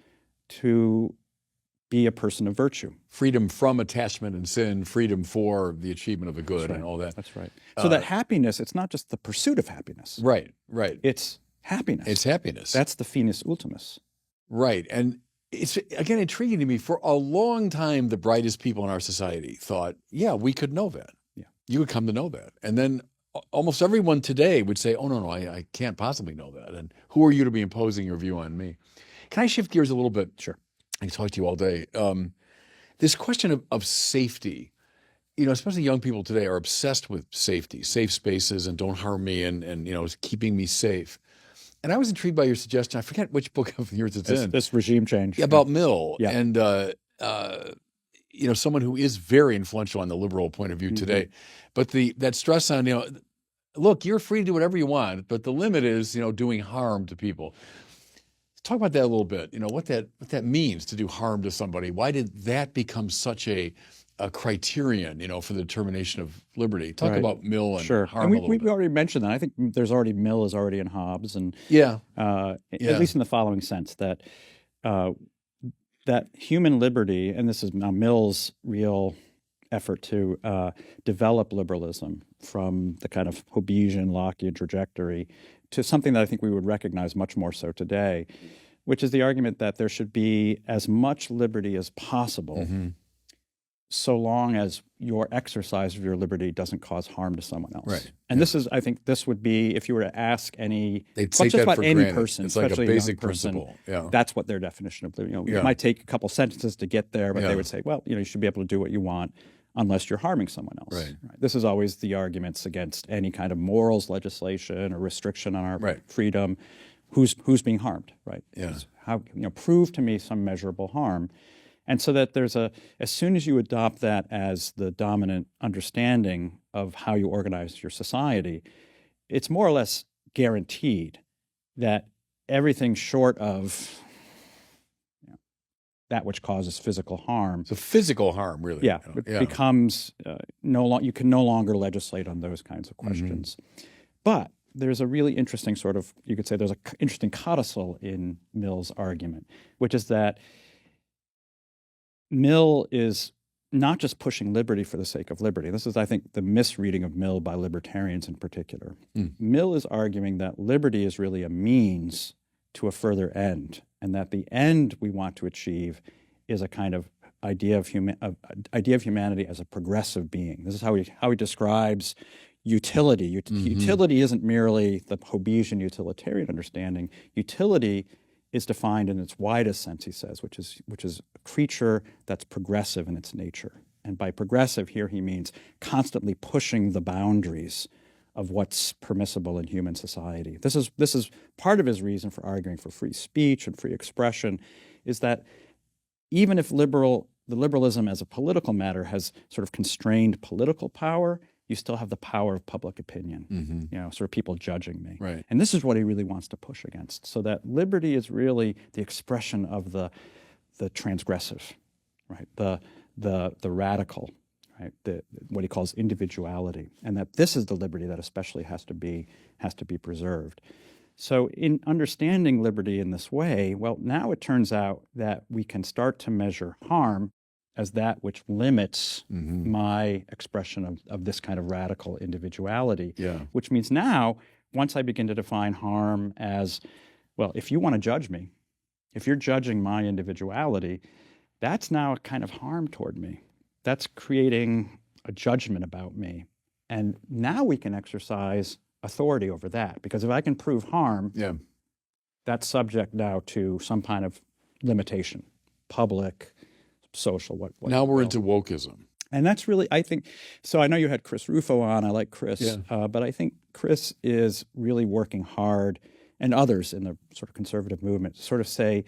to be a person of virtue. Freedom from attachment and sin, freedom for the achievement of the good and all that. That's right. So that happiness, it's not just the pursuit of happiness. Right. It's happiness. It's happiness. That's the finis ultimus. Right. And it's, again, intriguing to me. For a long time, the brightest people in our society thought, we could know that. You would come to know that. And then almost everyone today would say, oh, no, I can't possibly know that. And who are you to be imposing your view on me? Can I shift gears a little bit? Sure. I can talk to you all day. This question of safety, especially young people today are obsessed with safety, safe spaces, and don't harm me, and keeping me safe. And I was intrigued by your suggestion. I forget which book of yours it's in. This regime change. About Mill. And someone who is very influential on the liberal point of view today. But that stress on, look, you're free to do whatever you want, but the limit is, doing harm to people. Talk about that a little bit, what that means to do harm to somebody. Why did that become such a criterion, for the determination of liberty? Talk about Mill and harm a little bit. We already mentioned that. I think Mill is already in Hobbes, and at least in the following sense, that that human liberty, and this is now Mill's real effort to develop liberalism from the kind of Hobbesian Lockean trajectory to something that I think we would recognize much more so today, which is the argument that there should be as much liberty as possible so long as your exercise of your liberty doesn't cause harm to someone else. Right. And this is, I think, this would be, if you were to ask any, They'd just take that about for any granted. person, It's like a especially a basic young person, principle. Yeah. that's what their definition of liberty. It might take a couple sentences to get there, but they would say, well, you should be able to do what you want unless you're harming someone else. Right. This is always the arguments against any kind of morals legislation or restriction on our freedom. Who's being harmed, right? Yeah. How, prove to me some measurable harm. And so that there's as soon as you adopt that as the dominant understanding of how you organize your society, it's more or less guaranteed that everything short of that which causes physical harm. So physical harm, really. It becomes you can no longer legislate on those kinds of questions. But there's a really interesting sort of, you could say there's an interesting codicil in Mill's argument, which is that Mill is not just pushing liberty for the sake of liberty. This is, I think, the misreading of Mill by libertarians in particular. Mill is arguing that liberty is really a means to a further end, and that the end we want to achieve is a kind of idea of humanity as a progressive being. This is how he describes utility. Utility isn't merely the Hobbesian utilitarian understanding. Utility is defined in its widest sense, he says, which is a creature that's progressive in its nature. And by progressive here he means constantly pushing the boundaries of what's permissible in human society. This is part of his reason for arguing for free speech and free expression, is that even if liberalism as a political matter has sort of constrained political power, you still have the power of public opinion, sort of people judging me. Right. And this is what he really wants to push against, so that liberty is really the expression of the transgressive, right? The radical, right? What he calls individuality, and that this is the liberty that especially has to be preserved. So in understanding liberty in this way, well, now it turns out that we can start to measure harm as that which limits my expression of this kind of radical individuality, which means now, once I begin to define harm as, well, if you want to judge me, if you're judging my individuality, that's now a kind of harm toward me. That's creating a judgment about me. And now we can exercise authority over that, because if I can prove harm, that's subject now to some kind of limitation, public, social, what now we're into wokeism. And that's really, I think, so I know you had Chris Rufo on. I like Chris, but I think Chris is really working hard, and others in the sort of conservative movement, to sort of say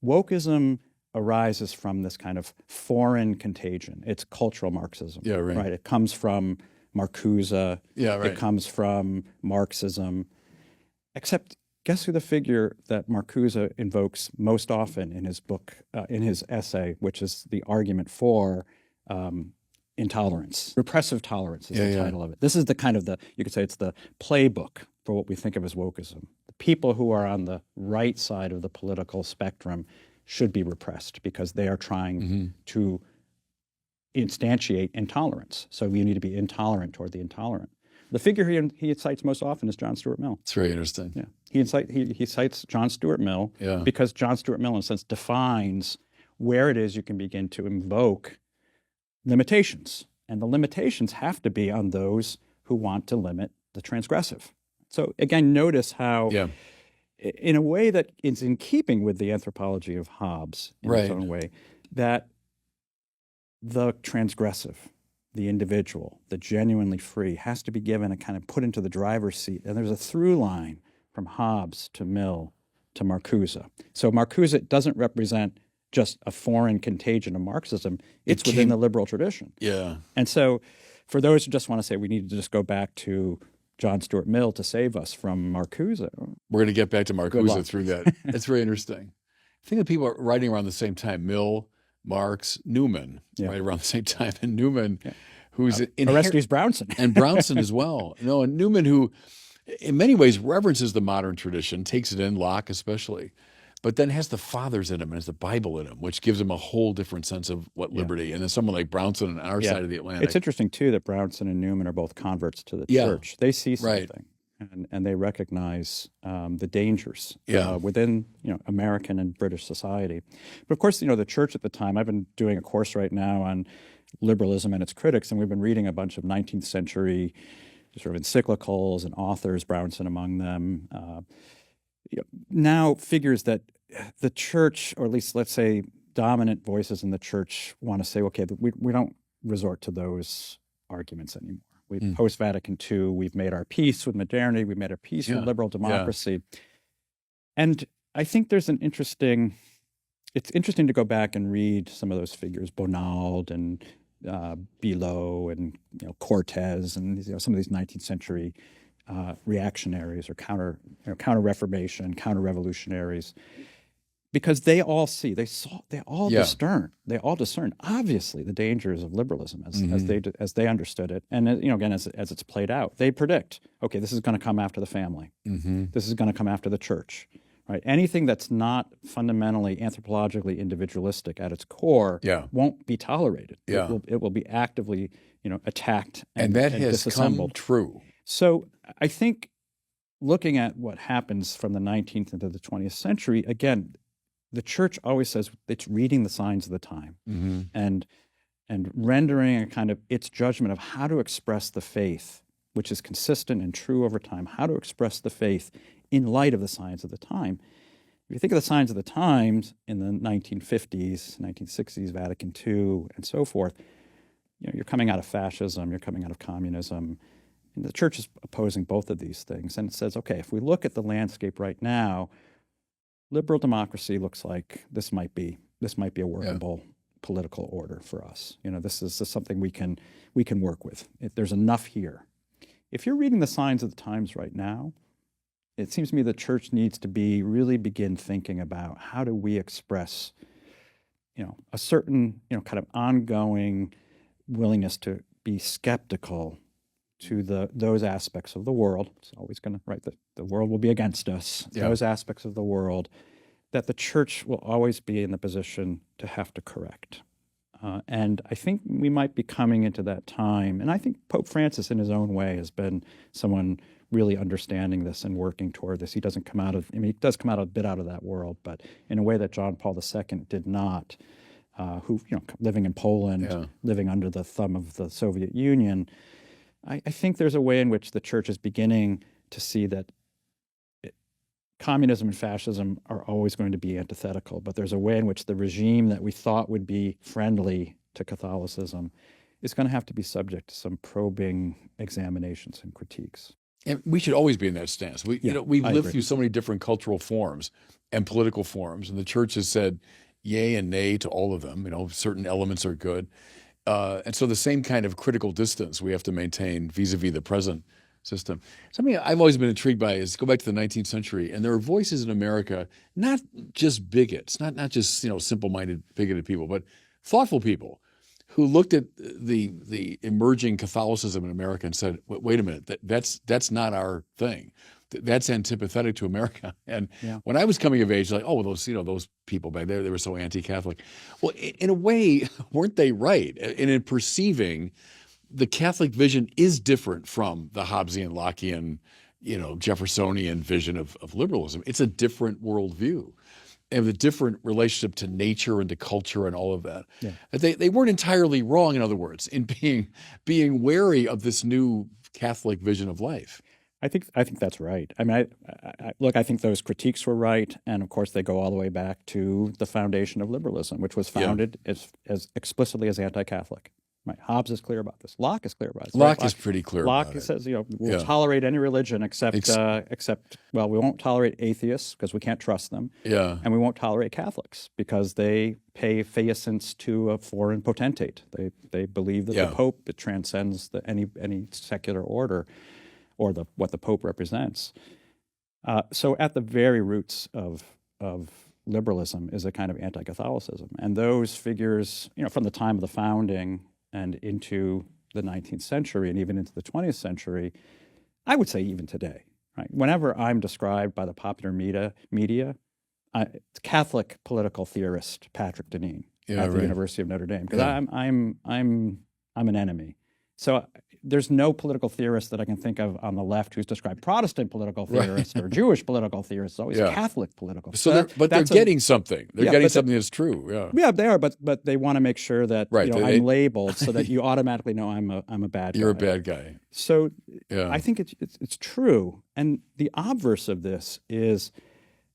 wokeism arises from this kind of foreign contagion. It's cultural Marxism. Right? It comes from Marcuse. It comes from Marxism. Except, guess who the figure that Marcuse invokes most often in his book, in his essay, which is the argument for intolerance. Repressive tolerance is the title of it. This is the kind of you could say it's the playbook for what we think of as wokeism. The people who are on the right side of the political spectrum should be repressed because they are trying to instantiate intolerance. So you need to be intolerant toward the intolerant. The figure he cites most often is John Stuart Mill. It's very interesting. He cites John Stuart Mill because John Stuart Mill, in a sense, defines where it is you can begin to invoke limitations. And the limitations have to be on those who want to limit the transgressive. So again, notice how, in a way that is in keeping with the anthropology of Hobbes, in its own way, that the transgressive, the individual, the genuinely free, has to be given a kind of put into the driver's seat. And there's a through line from Hobbes to Mill to Marcuse. So Marcuse doesn't represent just a foreign contagion of Marxism. It's within the liberal tradition. And so for those who just want to say we need to just go back to John Stuart Mill to save us from Marcuse. We're going to get back to Marcuse through that. It's very interesting. I think that people are writing around the same time, Mill, Marx, Newman, right around the same time. And Newman, who's Orestes Brownson. And Brownson as well. No, and Newman, who in many ways reverences the modern tradition, takes it in, Locke especially, but then has the fathers in him and has the Bible in him, which gives him a whole different sense of what liberty. And then someone like Brownson on our side of the Atlantic. It's interesting, too, that Brownson and Newman are both converts to the church. They see something. And they recognize the dangers within American and British society. But of course, the church at the time, I've been doing a course right now on liberalism and its critics, and we've been reading a bunch of 19th century sort of encyclicals and authors, Brownson among them, now figures that the church, or at least let's say dominant voices in the church, want to say, okay, we don't resort to those arguments anymore. Post-Vatican II, we've made our peace with modernity, we've made our peace with liberal democracy. And I think there's it's interesting to go back and read some of those figures, Bonald and Below and Cortez and some of these 19th century reactionaries or counter-reformation, counter-revolutionaries, because they all discern obviously the dangers of liberalism as they understood it, and again as it's played out. They predict, okay, this is going to come after the family, this is going to come after the church. Right. Anything that's not fundamentally anthropologically individualistic at its core won't be tolerated. It will be actively, attacked and that has disassembled. come true. So I think looking at what happens from the 19th into the 20th century, again, the church always says it's reading the signs of the time and rendering a kind of its judgment of how to express the faith, which is consistent and true over time, how to express the faith in light of the signs of the time. If you think of the signs of the times in the 1950s, 1960s, Vatican II, and so forth, you're coming out of fascism, you're coming out of communism, and the church is opposing both of these things. And it says, okay, if we look at the landscape right now, liberal democracy looks like this might be a workable political order for us. This is something we can work with. There's enough here. If you're reading the signs of the times right now, it seems to me the church needs to really begin thinking about how do we express, a certain, kind of ongoing willingness to be skeptical to those aspects of the world. It's always going to, right, the world will be against us. Those aspects of the world that the church will always be in the position to have to correct. And I think we might be coming into that time. And I think Pope Francis, in his own way, has been someone really understanding this and working toward this. He doesn't come out of, he does come out a bit out of that world, but in a way that John Paul II did not, who, living in Poland, living under the thumb of the Soviet Union. I think there's a way in which the church is beginning to see that communism and fascism are always going to be antithetical, but there's a way in which the regime that we thought would be friendly to Catholicism is going to have to be subject to some probing examinations and critiques. And we should always be in that stance. We've lived through so many different cultural forms and political forms, and the church has said yay and nay to all of them. Certain elements are good. And so the same kind of critical distance we have to maintain vis-a-vis the present system. Something I've always been intrigued by is go back to the 19th century, and there are voices in America, not just bigots, not just simple-minded, bigoted people, but thoughtful people who looked at the emerging Catholicism in America and said, "Wait a minute, that's not our thing. That's antipathetic to America." And when I was coming of age, like, oh, well, those people back there, they were so anti-Catholic. Well, in a way, weren't they right? And in perceiving the Catholic vision is different from the Hobbesian, Lockean, Jeffersonian vision of liberalism. It's a different worldview. And a different relationship to nature and to culture and all of that. Yeah. They weren't entirely wrong, in other words, in being wary of this new Catholic vision of life. I think that's right. I mean, I think those critiques were right, and of course they go all the way back to the foundation of liberalism, which was founded as explicitly as anti-Catholic. Right. Hobbes is clear about this. Locke is clear about it. Locke is pretty clear about it. Locke says, we'll tolerate any religion except, we won't tolerate atheists because we can't trust them. Yeah. And we won't tolerate Catholics because they pay feasance to a foreign potentate. They believe that the Pope, it transcends any secular order or what the Pope represents. So at the very roots of liberalism is a kind of anti-Catholicism. And those figures, from the time of the founding and into the 19th century and even into the 20th century, I would say even today, right? Whenever I'm described by the popular media, Catholic political theorist Patrick Deneen at the University of Notre Dame, because I'm an enemy. So there's no political theorist that I can think of on the left who's described Protestant political theorists or Jewish political theorists. It's always Catholic political. So they're getting something. They're getting something that's true. Yeah. Yeah, they are, but they want to make sure that I'm labeled so that you automatically know I'm a bad guy. You're a bad guy. So I think it's true. And the obverse of this is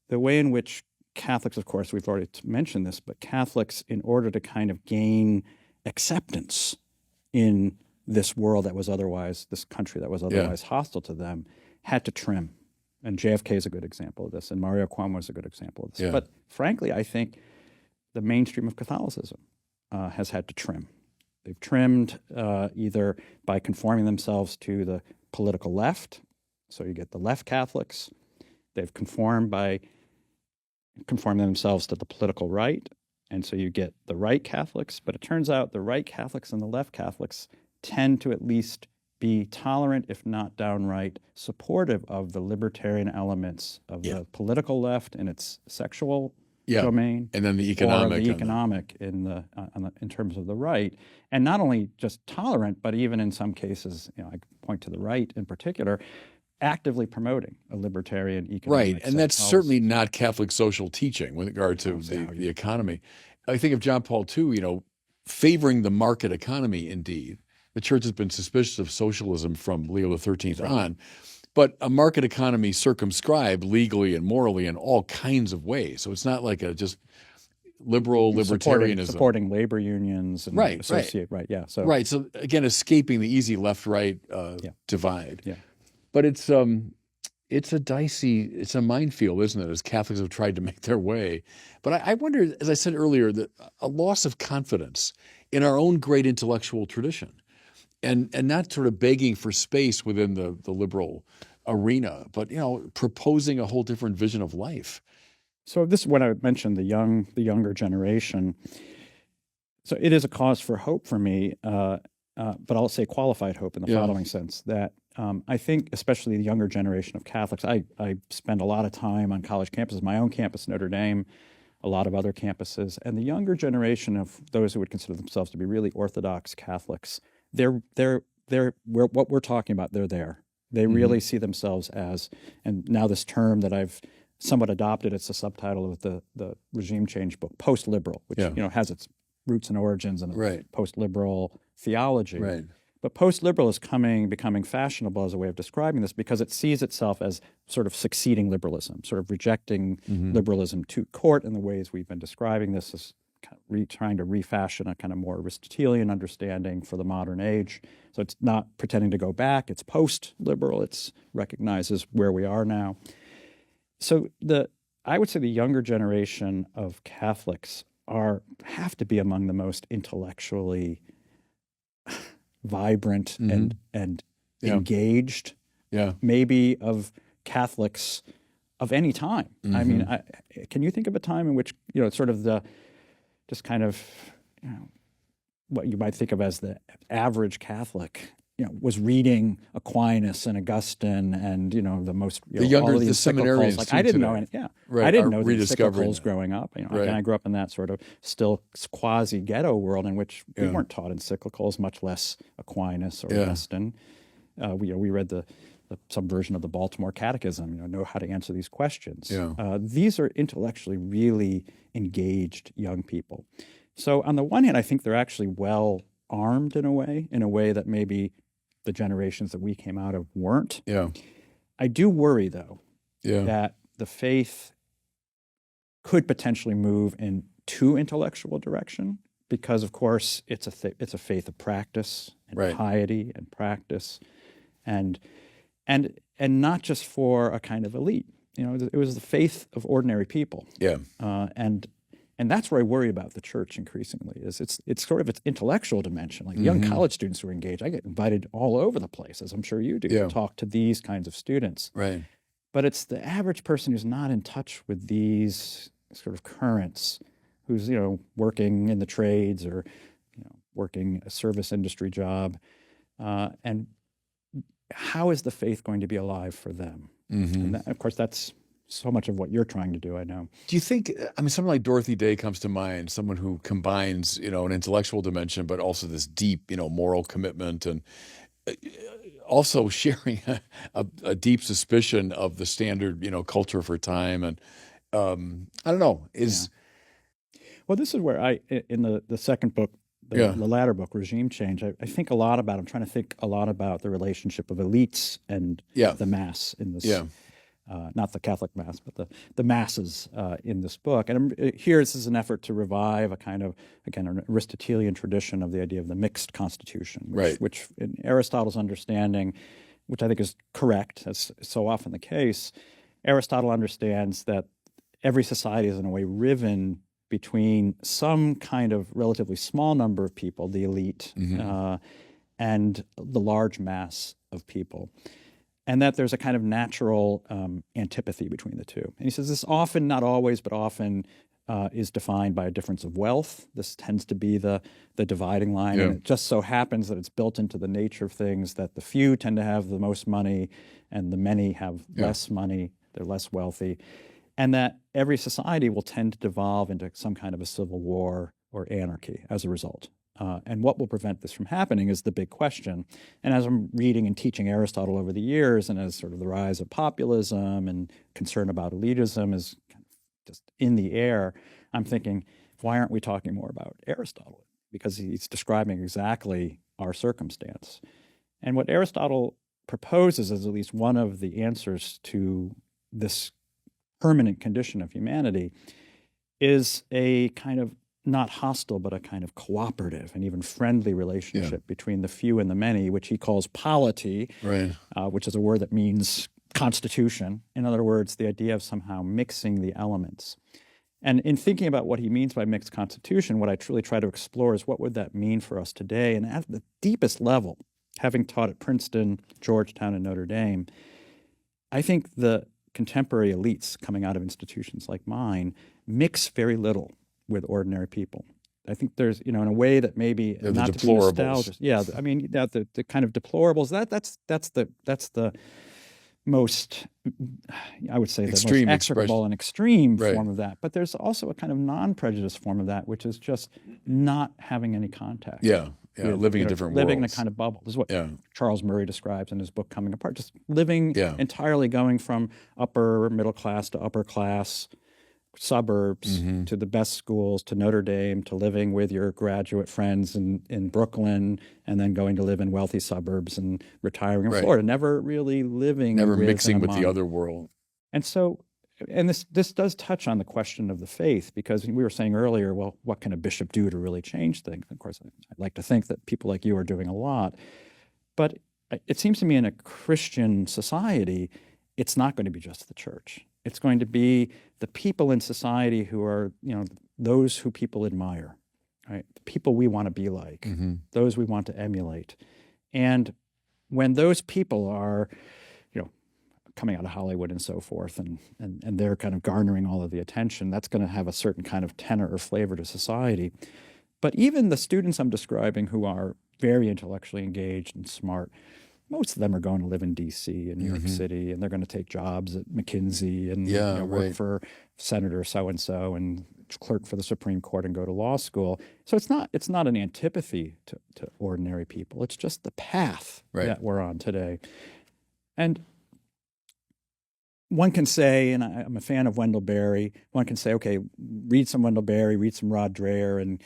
the way in which Catholics, of course, we've already mentioned this, but Catholics, in order to kind of gain acceptance in this world that was otherwise, this country that was otherwise hostile to them, had to trim. And JFK is a good example of this, and Mario Cuomo is a good example of this. But frankly, I think the mainstream of Catholicism has had to trim. They've trimmed either by conforming themselves to the political left, so you get the left Catholics. They've conformed by conforming themselves to the political right, and so you get the right Catholics. But it turns out the right Catholics and the left Catholics tend to at least be tolerant, if not downright supportive of the libertarian elements of the political left in its sexual domain, and then the economic, in terms of the right, and not only just tolerant, but even in some cases, I point to the right in particular, actively promoting a libertarian economic. Right, and that's certainly not Catholic social teaching with regard to the economy. I think of John Paul II, favoring the market economy. Indeed, the Church has been suspicious of socialism from Leo XIII on. But a market economy circumscribed legally and morally in all kinds of ways. So it's not like a just liberal libertarianism. Supporting labor unions and So again, escaping the easy left-right divide. Yeah. But it's a minefield, isn't it, as Catholics have tried to make their way. But I wonder, as I said earlier, that a loss of confidence in our own great intellectual tradition. And not sort of begging for space within the liberal arena, but proposing a whole different vision of life. So this is when I mentioned the younger generation. So it is a cause for hope for me, but I'll say qualified hope in the following sense that I think, especially the younger generation of Catholics, I spend a lot of time on college campuses, my own campus, Notre Dame, a lot of other campuses, and the younger generation of those who would consider themselves to be really Orthodox Catholics. They're what we're talking about. They're there. They really see themselves as, and now this term that I've somewhat adopted. It's the subtitle of the regime change book, post-liberal, which has its roots and origins in post-liberal theology. Right. But post-liberal is becoming fashionable as a way of describing this because it sees itself as sort of succeeding liberalism, sort of rejecting liberalism to court in the ways we've been describing this as trying to refashion a kind of more Aristotelian understanding for the modern age. So it's not pretending to go back. It's post-liberal. It recognizes where we are now. So I would say the younger generation of Catholics have to be among the most intellectually vibrant and engaged, maybe of Catholics of any time. I mean, can you think of a time in which sort of what you might think of as the average Catholic, was reading Aquinas and Augustine and the most the younger all the seminarians. Like I didn't know any, I didn't know the encyclicals growing up. I grew up in that sort of still quasi ghetto world in which we weren't taught encyclicals, much less Aquinas or Augustine. We read some version of the Baltimore Catechism. Know how to answer these questions. These are intellectually really engaged young people. So on the one hand, I think they're actually well armed in a way that maybe the generations that we came out of weren't. I do worry, though, that the faith could potentially move in too intellectual direction because, of course, it's a faith of practice and piety and practice, and not just for a kind of elite. It was the faith of ordinary people. And that's where I worry about the church increasingly. It's sort of its intellectual dimension. Like young college students who are engaged, I get invited all over the place, as I'm sure you do, to talk to these kinds of students. Right. But it's the average person who's not in touch with these sort of currents, who's working in the trades or working a service industry job, and how is the faith going to be alive for them? And of course, that's so much of what you're trying to do, I know. Do you think, I mean, someone like Dorothy Day comes to mind, someone who combines, an intellectual dimension, but also this deep, moral commitment, and also sharing a deep suspicion of the standard, culture for time. And I don't know, Well, this is where in the second book, the latter book, Regime Change, I think a lot about, I'm trying to think a lot about the relationship of elites and the mass in this, not the Catholic mass, but the masses in this book. And here this is an effort to revive a kind of, again, an Aristotelian tradition of the idea of the mixed constitution, which in Aristotle's understanding, which I think is correct, as is so often the case, Aristotle understands that every society is in a way riven between some kind of relatively small number of people, the elite, and the large mass of people, and that there's a kind of natural antipathy between the two. And he says this often, not always, but often is defined by a difference of wealth. This tends to be the dividing line, and it just so happens that it's built into the nature of things that the few tend to have the most money and the many have less money, they're less wealthy. And that every society will tend to devolve into some kind of a civil war or anarchy as a result. And what will prevent this from happening is the big question. And as I'm reading and teaching Aristotle over the years, and as sort of the rise of populism and concern about elitism is kind of just in the air, I'm thinking, why aren't we talking more about Aristotle? Because he's describing exactly our circumstance. And what Aristotle proposes as at least one of the answers to this permanent condition of humanity is a kind of not hostile, but a kind of cooperative and even friendly relationship between the few and the many, which he calls polity, which is a word that means constitution. In other words, the idea of somehow mixing the elements. And in thinking about what he means by mixed constitution, what I truly try to explore is what would that mean for us today? And at the deepest level, having taught at Princeton, Georgetown, and Notre Dame, I think the contemporary elites coming out of institutions like mine mix very little with ordinary people. I think there's, in a way that maybe not to be nostalgic. Yeah, I mean, the kind of deplorables. That's the most, I would say, the extreme most execrable and extreme form of that. But there's also a kind of non-prejudiced form of that, which is just not having any contact. Living in different worlds. Living in a kind of bubble. This is what Charles Murray describes in his book Coming Apart. Just living entirely, going from upper middle class to upper class suburbs to the best schools, to Notre Dame, to living with your graduate friends in Brooklyn, and then going to live in wealthy suburbs and retiring in Florida. Never really living Never mixing with the other world. And so, and this does touch on the question of the faith, because we were saying earlier, well, what can a bishop do to really change things? Of course, I'd like to think that people like you are doing a lot. But it seems to me in a Christian society, it's not going to be just the church. It's going to be the people in society who are, those who people admire, right? The people we want to be like, those we want to emulate. And when those people are, coming out of Hollywood and so forth, and they're kind of garnering all of the attention, that's going to have a certain kind of tenor or flavor to society. But even the students I'm describing who are very intellectually engaged and smart, most of them are going to live in D.C. and New York City, and they're going to take jobs at McKinsey and work for Senator so-and-so and clerk for the Supreme Court and go to law school. So it's not an antipathy to ordinary people. It's just the path that we're on today. And one can say, and I'm a fan of Wendell Berry, one can say, okay, read some Wendell Berry, read some Rod Dreher, and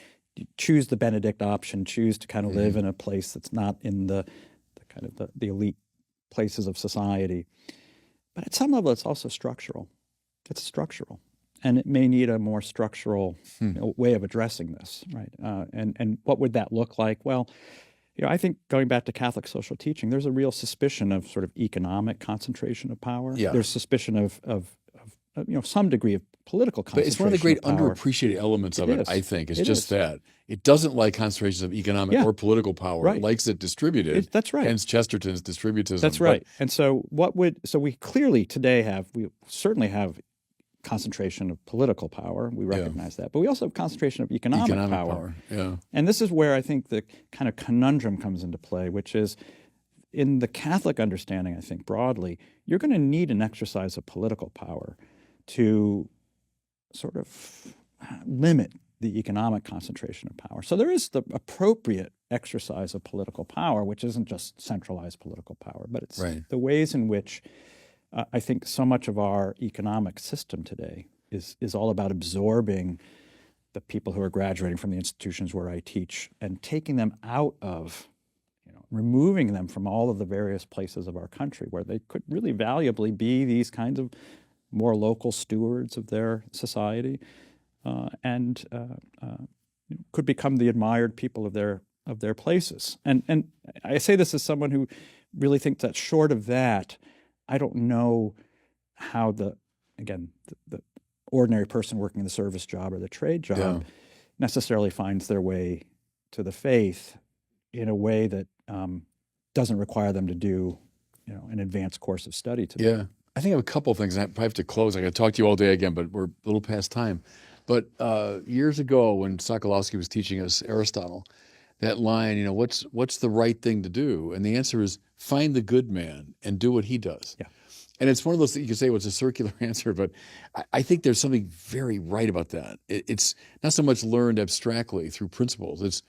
choose the Benedict option, choose to kind of live in a place that's not in the kind of the elite places of society. But at some level, it's also structural. It's structural. And it may need a more structural way of addressing this, right? And what would that look like? Well, I think going back to Catholic social teaching, there's a real suspicion of sort of economic concentration of power. There's suspicion of some degree of political concentration. But it's one of the great underappreciated elements of it, I think. It's just that. It doesn't like concentrations of economic or political power. It likes it distributed. That's right. Hence Chesterton's distributism. That's right. And so we clearly today we certainly have concentration of political power. We recognize that. But we also have concentration of economic power. Yeah. And this is where I think the kind of conundrum comes into play, which is in the Catholic understanding, I think broadly, you're going to need an exercise of political power to sort of limit the economic concentration of power. So there is the appropriate exercise of political power, which isn't just centralized political power, but it's the ways in which I think so much of our economic system today is all about absorbing the people who are graduating from the institutions where I teach and taking them out of, removing them from all of the various places of our country where they could really valuably be these kinds of more local stewards of their society and could become the admired people of their places. And I say this as someone who really thinks that short of that, I don't know how the ordinary person working the service job or the trade job necessarily finds their way to the faith in a way that doesn't require them to do, an advanced course of study today. Yeah. I think I have a couple of things. I probably have to close. I got to talk to you all day again, but we're a little past time. But years ago when Sokolowski was teaching us Aristotle, that line, what's the right thing to do? And the answer is find the good man and do what he does. Yeah. And it's one of those things you can say, well, it's a circular answer, but I think there's something very right about that. It's not so much learned abstractly through principles. It's,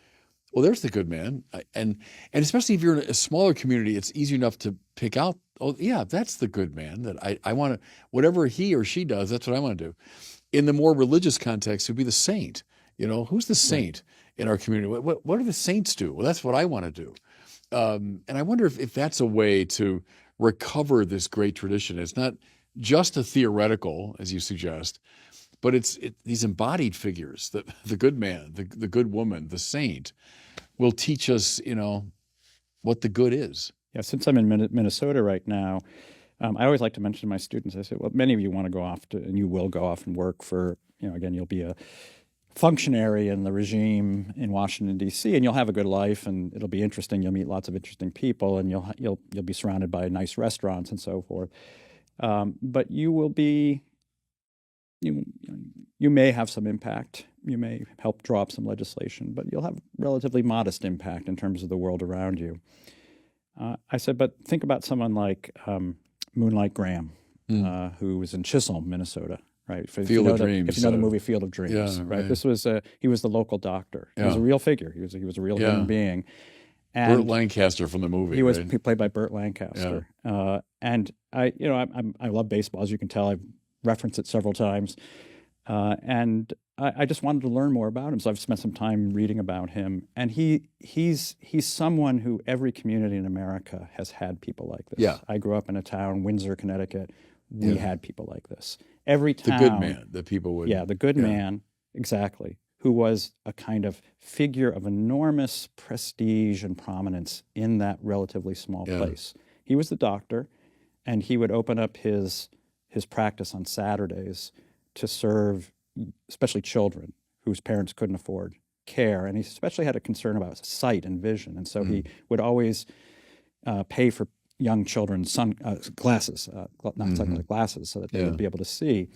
well, there's the good man. And especially if you're in a smaller community, it's easy enough to pick out, oh, yeah, that's the good man that I want to, whatever he or she does, that's what I want to do. In the more religious context, it would be the saint. Who's the saint in our community? What do the saints do? Well, that's what I want to do. And I wonder if that's a way to recover this great tradition. It's not just a theoretical, as you suggest, but it's these embodied figures, the good man, the good woman, the saint, will teach us, what the good is. Yeah, since I'm in Minnesota right now, I always like to mention to my students, I say, well, many of you want to go off and you will go off and work for, again, you'll be a functionary in the regime in Washington, D.C., and you'll have a good life, and it'll be interesting. You'll meet lots of interesting people, and you'll be surrounded by nice restaurants and so forth. But you will be, you may have some impact. You may help draw up some legislation, but you'll have relatively modest impact in terms of the world around you. I said, but think about someone like Moonlight Graham, who was in Chisholm, Minnesota. Right, Field of Dreams. If you know the movie Field of Dreams, right? This was he was the local doctor. He was a real figure. He was a real human being. And Burt Lancaster from the movie. He played by Burt Lancaster. And I love baseball, as you can tell. I've referenced it several times, and I just wanted to learn more about him. So I've spent some time reading about him. And he's someone who every community in America has had people like this. Yeah. I grew up in a town, Windsor, Connecticut. We had people like this. Every town, the good man that people would. Yeah, the good man, exactly, who was a kind of figure of enormous prestige and prominence in that relatively small place. He was the doctor, and he would open up his practice on Saturdays to serve especially children whose parents couldn't afford care, and he especially had a concern about sight and vision, and so he would always pay for young children's glasses, not sunglasses, glasses, so that they would be able to see.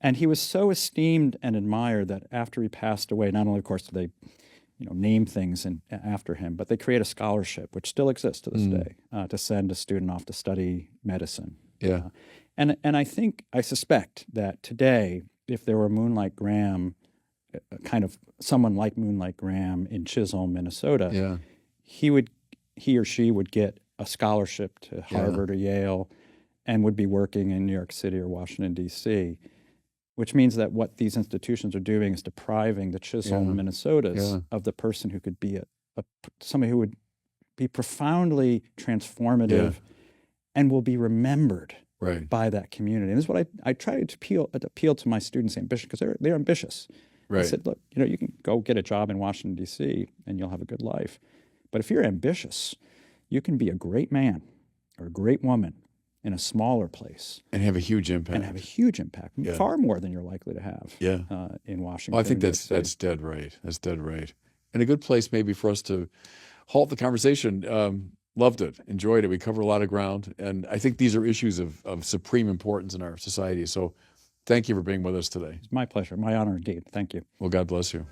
And he was so esteemed and admired that after he passed away, not only, of course, did they name things after him, but they create a scholarship, which still exists to this day, to send a student off to study medicine. Yeah. And I suspect that today, if there were Moonlight Graham, kind of someone like Moonlight Graham in Chisholm, Minnesota, he or she would get a scholarship to Harvard or Yale and would be working in New York City or Washington, D.C., which means that what these institutions are doing is depriving the Chisholm, Minnesotas of the person who could be somebody who would be profoundly transformative and will be remembered by that community. And this is what I try to appeal to my students' ambition, because they're ambitious. I said, look, you can go get a job in Washington, D.C., and you'll have a good life. But if you're ambitious, you can be a great man or a great woman in a smaller place. And have a huge impact. Far more than you're likely to have in Washington. Well, I think that's dead right. That's dead right. And a good place maybe for us to halt the conversation. Loved it, enjoyed it. We covered a lot of ground. And I think these are issues of supreme importance in our society. So thank you for being with us today. It's my pleasure. My honor indeed. Thank you. Well, God bless you.